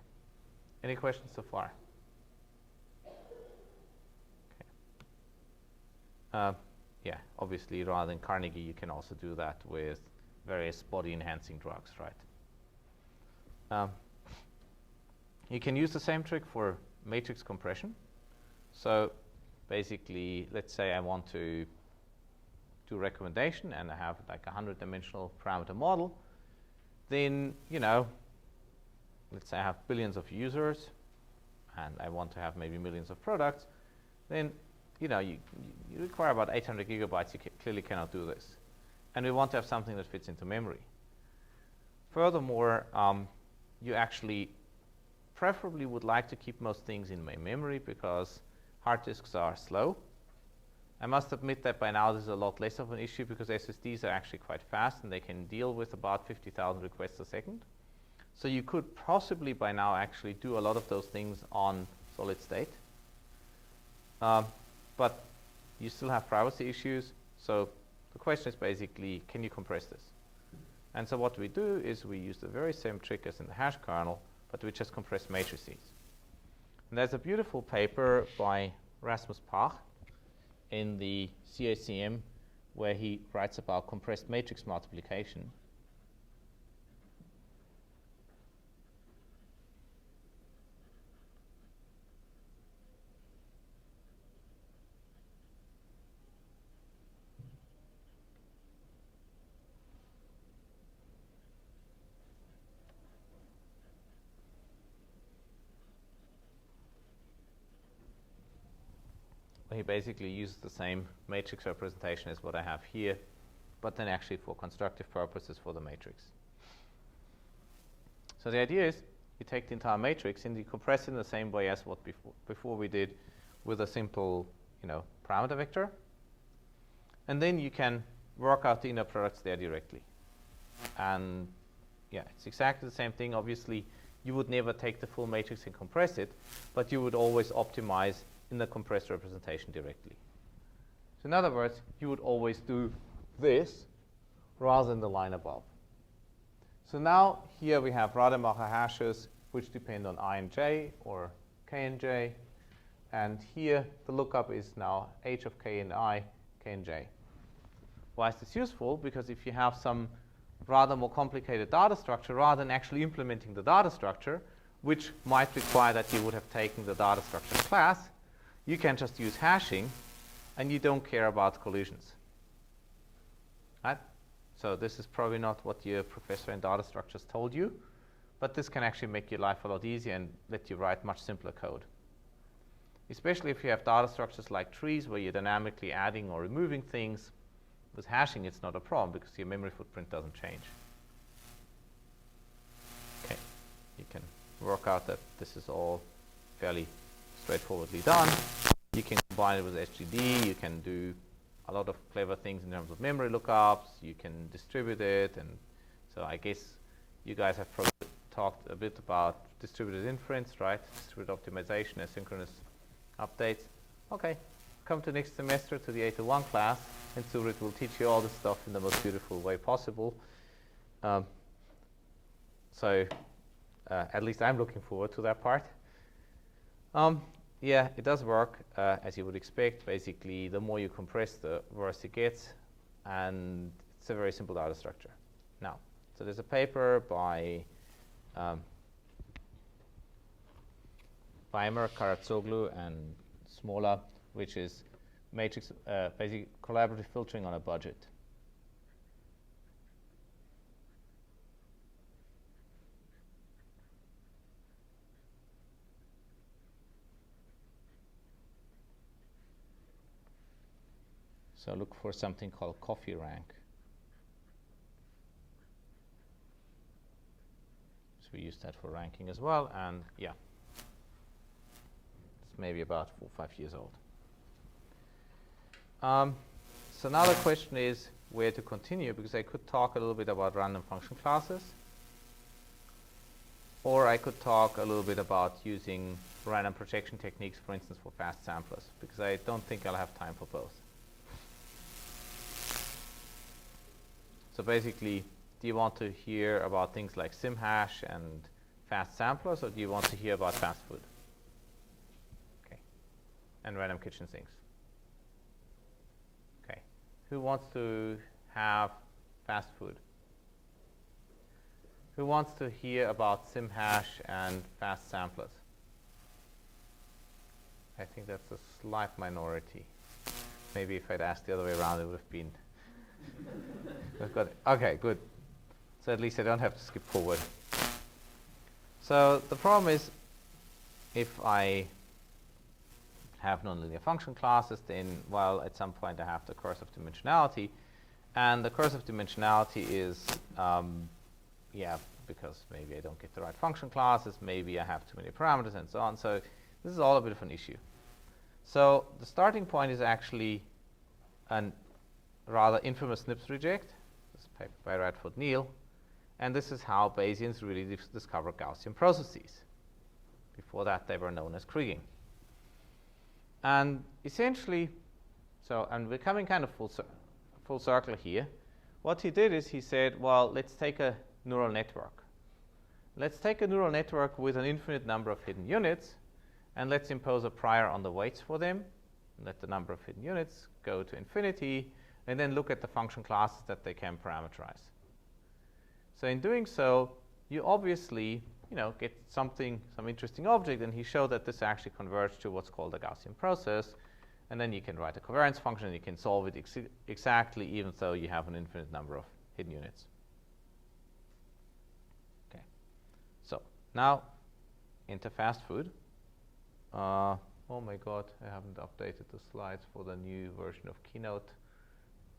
Any questions so far? Okay. Yeah, obviously rather than Carnegie, you can also do that with various body enhancing drugs, right? You can use the same trick for matrix compression. So basically, let's say I want to do recommendation and I have like a 100-dimensional parameter model. Then, let's say I have billions of users and I want to have maybe millions of products. Then, you require about 800 gigabytes. You clearly cannot do this. And we want to have something that fits into memory. Furthermore, you actually preferably would like to keep most things in my memory because hard disks are slow. I must admit that by now this is a lot less of an issue because SSDs are actually quite fast and they can deal with about 50,000 requests a second. So you could possibly by now actually do a lot of those things on solid state. But you still have privacy issues. So the question is basically, can you compress this? And so what we do is we use the very same trick as in the hash kernel, but we just compress matrices. And there's a beautiful paper by Rasmus Pach in the CACM where he writes about compressed matrix multiplication. He basically uses the same matrix representation as what I have here, but then actually for constructive purposes for the matrix. So the idea is you take the entire matrix and you compress it in the same way as what before we did with a simple parameter vector. And then you can work out the inner products there directly. And yeah, it's exactly the same thing. Obviously, you would never take the full matrix and compress it, but you would always optimize in the compressed representation directly. So in other words, you would always do this rather than the line above. So now here we have Rademacher hashes which depend on I and j or k and j. And here the lookup is now h of k and I, k and j. Why is this useful? Because if you have some rather more complicated data structure, rather than actually implementing the data structure, which might require that you would have taken the data structure class, you can just use hashing, and you don't care about collisions. Right? So this is probably not what your professor in data structures told you, but this can actually make your life a lot easier and let you write much simpler code. Especially if you have data structures like trees where you're dynamically adding or removing things. With hashing, it's not a problem because your memory footprint doesn't change. Okay, you can work out that this is all fairly straightforwardly done. You can combine it with SGD. You can do a lot of clever things in terms of memory lookups. You can distribute it. And so I guess you guys have probably talked a bit about distributed inference, right? Distributed optimization, asynchronous updates. Okay, come to next semester to the 801 class, and Surit will teach you all this stuff in the most beautiful way possible. So at least I'm looking forward to that part. Yeah, it does work as you would expect. Basically, the more you compress, the worse it gets, and it's a very simple data structure. Now, so there's a paper by Weimer, Karatsoglu, and Smola, which is matrix, basic collaborative filtering on a budget. So look for something called coffee rank. So we use that for ranking as well, and yeah, it's maybe about 4 or 5 years old. So now the question is where to continue, because I could talk a little bit about random function classes, or I could talk a little bit about using random projection techniques, for instance, for fast samplers, because I don't think I'll have time for both. So basically, do you want to hear about things like SimHash and fast samplers, or do you want to hear about fast food? Okay, and random kitchen sinks. Okay, who wants to have fast food? Who wants to hear about SimHash and fast samplers? I think that's a slight minority. Maybe if I'd asked the other way around, it would have been. We've got it. Okay, good. So at least I don't have to skip forward. So the problem is, if I have nonlinear function classes, then, well, at some point I have the curse of dimensionality. And the curse of dimensionality is, yeah, because maybe I don't get the right function classes, maybe I have too many parameters, and so on. So this is all a bit of an issue. So the starting point is actually an rather infamous Snips reject. This is a paper by Radford Neal. And this is how Bayesians really discovered Gaussian processes. Before that, they were known as Kriging. And essentially, so I'm becoming kind of full circle here. What he did is he said, well, let's take a neural network. Let's take a neural network with an infinite number of hidden units, and let's impose a prior on the weights for them, and let the number of hidden units go to infinity, and then look at the function classes that they can parameterize. So in doing so, you obviously, get some interesting object, and he showed that this actually converged to what's called a Gaussian process, and then you can write a covariance function, and you can solve it exactly, even though you have an infinite number of hidden units. Okay. So now into fast food. Oh my God, I haven't updated the slides for the new version of Keynote.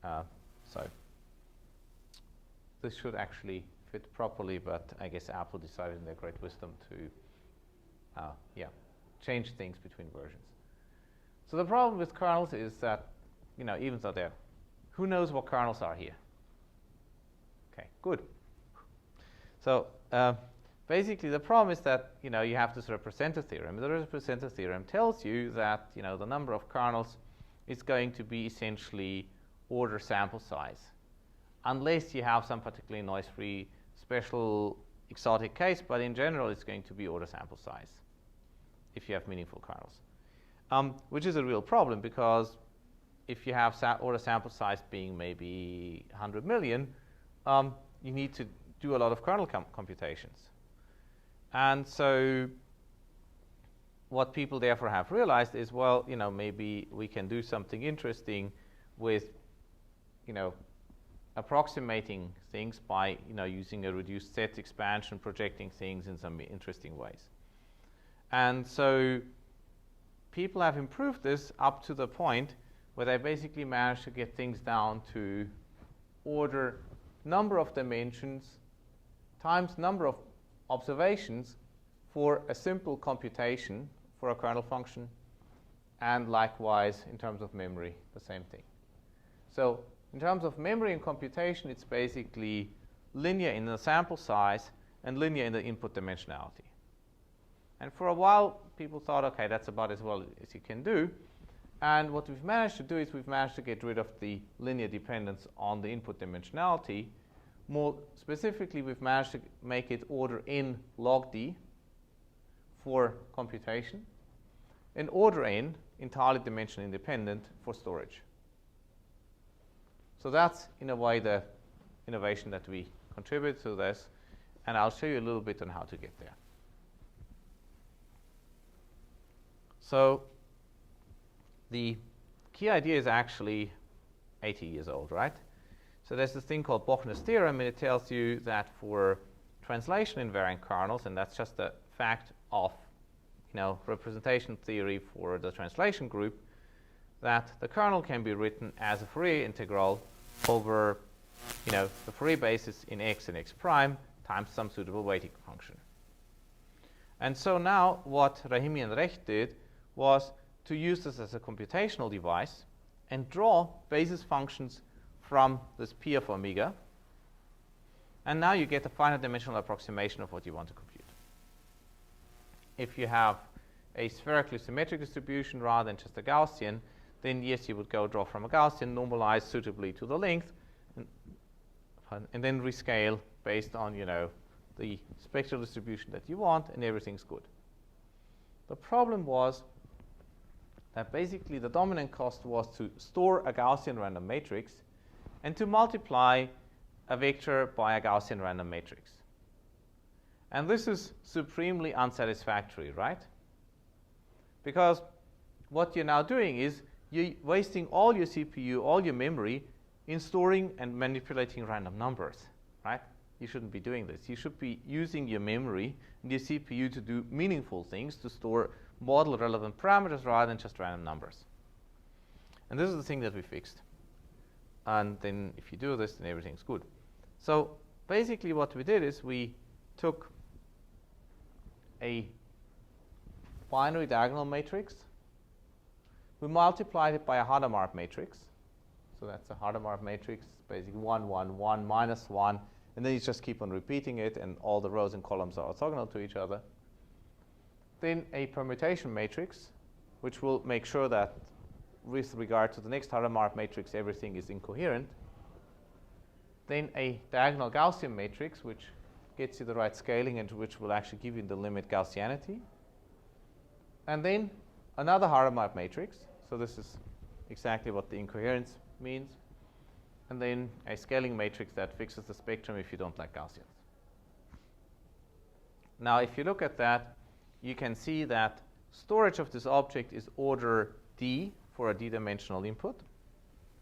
So this should actually fit properly, but I guess Apple decided in their great wisdom to change things between versions. So the problem with kernels is that, even though they're, who knows what kernels are here? Okay, good. So basically the problem is that, you have this representer theorem. The representer theorem tells you that, the number of kernels is going to be essentially order sample size, unless you have some particularly noise-free special exotic case, but in general it's going to be order sample size if you have meaningful kernels, which is a real problem, because if you have order sample size being maybe 100 million, you need to do a lot of kernel computations. And so what people therefore have realized is, well, maybe we can do something interesting with approximating things by using a reduced set expansion, projecting things in some interesting ways. And so people have improved this up to the point where they basically managed to get things down to order number of dimensions times number of observations for a simple computation for a kernel function, and likewise in terms of memory, the same thing. So in terms of memory and computation, it's basically linear in the sample size and linear in the input dimensionality. And for a while, people thought, okay, that's about as well as you can do. And what we've managed to do is we've managed to get rid of the linear dependence on the input dimensionality. More specifically, we've managed to make it order in log d for computation. an order n, entirely dimension independent, for storage. So that's, in a way, the innovation that we contribute to this, and I'll show you a little bit on how to get there. So the key idea is actually 80 years old, right? So there's this thing called Bochner's theorem, and it tells you that for translation invariant kernels, and that's just a fact of representation theory for the translation group, that the kernel can be written as a Fourier integral over the Fourier basis in x and x prime times some suitable weighting function. And so now what Rahimi and Recht did was to use this as a computational device and draw basis functions from this P of omega. And now you get a finite dimensional approximation of what you want to compute. If you have a spherically symmetric distribution rather than just a Gaussian, then yes, you would go draw from a Gaussian, normalize suitably to the length, and then rescale based on the spectral distribution that you want, and everything's good. The problem was that basically the dominant cost was to store a Gaussian random matrix and to multiply a vector by a Gaussian random matrix. And this is supremely unsatisfactory, right? Because what you're now doing is you're wasting all your CPU, all your memory in storing and manipulating random numbers, right? You shouldn't be doing this. You should be using your memory and your CPU to do meaningful things, to store model relevant parameters rather than just random numbers. And this is the thing that we fixed. And then if you do this, then everything's good. So basically what we did is we took a binary diagonal matrix, we multiplied it by a Hadamard matrix. So that's a Hadamard matrix, basically 1, 1, 1, minus 1, and then you just keep on repeating it, and all the rows and columns are orthogonal to each other. Then a permutation matrix, which will make sure that with regard to the next Hadamard matrix, everything is incoherent. Then a diagonal Gaussian matrix, which gets you the right scaling and which will actually give you the limit Gaussianity. And then another Hadamard matrix. So this is exactly what the incoherence means. And then a scaling matrix that fixes the spectrum if you don't like Gaussians. Now, if you look at that, you can see that storage of this object is order D for a d-dimensional input,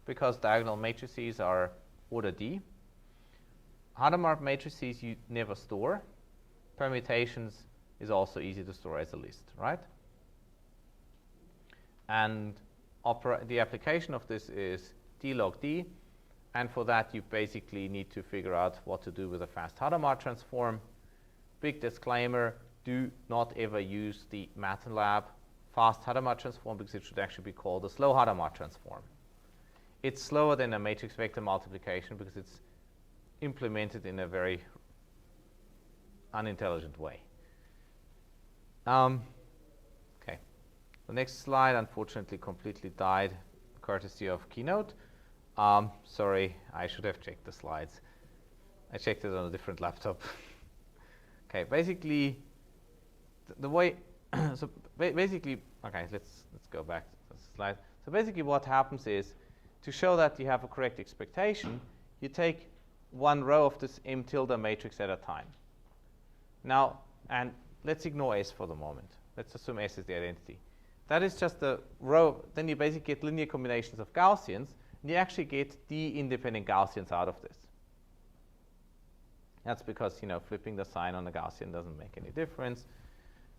because diagonal matrices are order D. Hadamard matrices you never store. Permutations is also easy to store as a list, right? And the application of this is D log D, and for that you basically need to figure out what to do with a fast Hadamard transform. Big disclaimer, do not ever use the MATLAB fast Hadamard transform, because it should actually be called a slow Hadamard transform. It's slower than a matrix vector multiplication because it's implemented in a very unintelligent way. Okay. The next slide, unfortunately, completely died, courtesy of Keynote. Sorry, I should have checked the slides. I checked it on a different laptop. Okay, basically, the way, so basically, okay, let's go back to the slide. So basically what happens is, to show that you have a correct expectation, you take one row of this M tilde matrix at a time. Now, and let's ignore S for the moment. Let's assume S is the identity. That is just a row. Then you basically get linear combinations of Gaussians, and you actually get D-independent Gaussians out of this. That's because, flipping the sign on a Gaussian doesn't make any difference.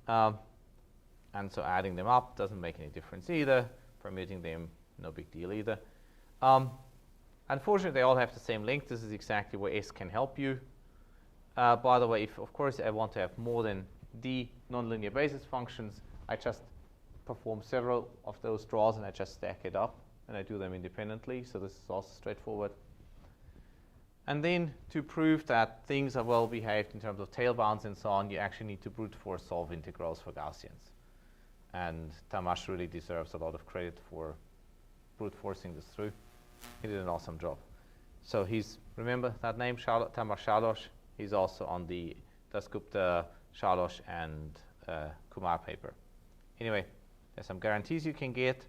And so adding them up doesn't make any difference either. Permuting them, no big deal either. Unfortunately, they all have the same length. This is exactly where S can help you. By the way, if, of course, I want to have more than D nonlinear basis functions, I just perform several of those draws, and I just stack it up, and I do them independently. So this is also straightforward. And then to prove that things are well behaved in terms of tail bounds and so on, you actually need to brute force solve integrals for Gaussians. And Tamas really deserves a lot of credit for brute forcing this through. He did an awesome job. So he's, remember that name, Tamas Shalosh? He's also on the Dasgupta, Shalosh, and Kumar paper. Anyway, There's some guarantees you can get.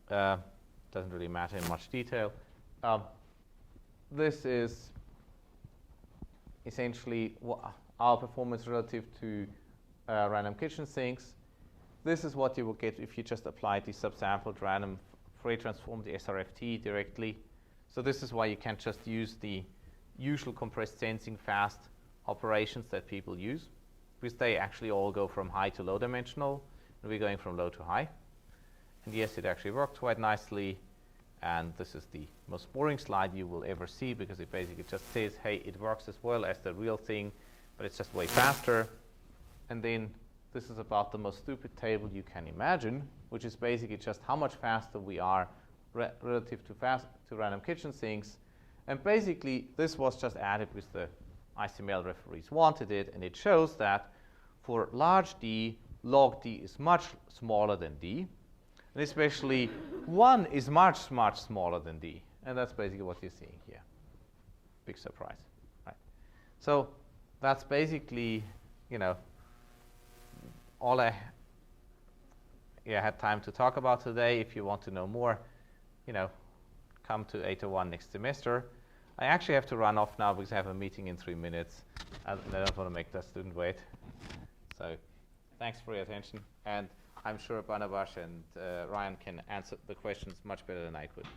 Doesn't really matter in much detail. This is essentially our performance relative to random kitchen sinks. This is what you will get if you just apply the subsampled random Fourier transform, the SRFT, directly. So this is why you can't just use the usual compressed sensing fast operations that people use, because they actually all go from high to low dimensional, and we're going from low to high. And yes, it actually worked quite nicely. And this is the most boring slide you will ever see, because it basically just says, hey, it works as well as the real thing, but it's just way faster. And then this is about the most stupid table you can imagine, which is basically just how much faster we are relative to random kitchen sinks. And basically, this was just added because the ICML referees wanted it, and it shows that for large D, log D is much smaller than D. And especially 1 is much, much smaller than D. And that's basically what you're seeing here. Big surprise, right? So that's basically, all I had time to talk about today. If you want to know more, come to 801 next semester. I actually have to run off now because I have a meeting in 3 minutes. And I don't want to make that student wait. So thanks for your attention. And I'm sure Barnabas and Ryan can answer the questions much better than I could.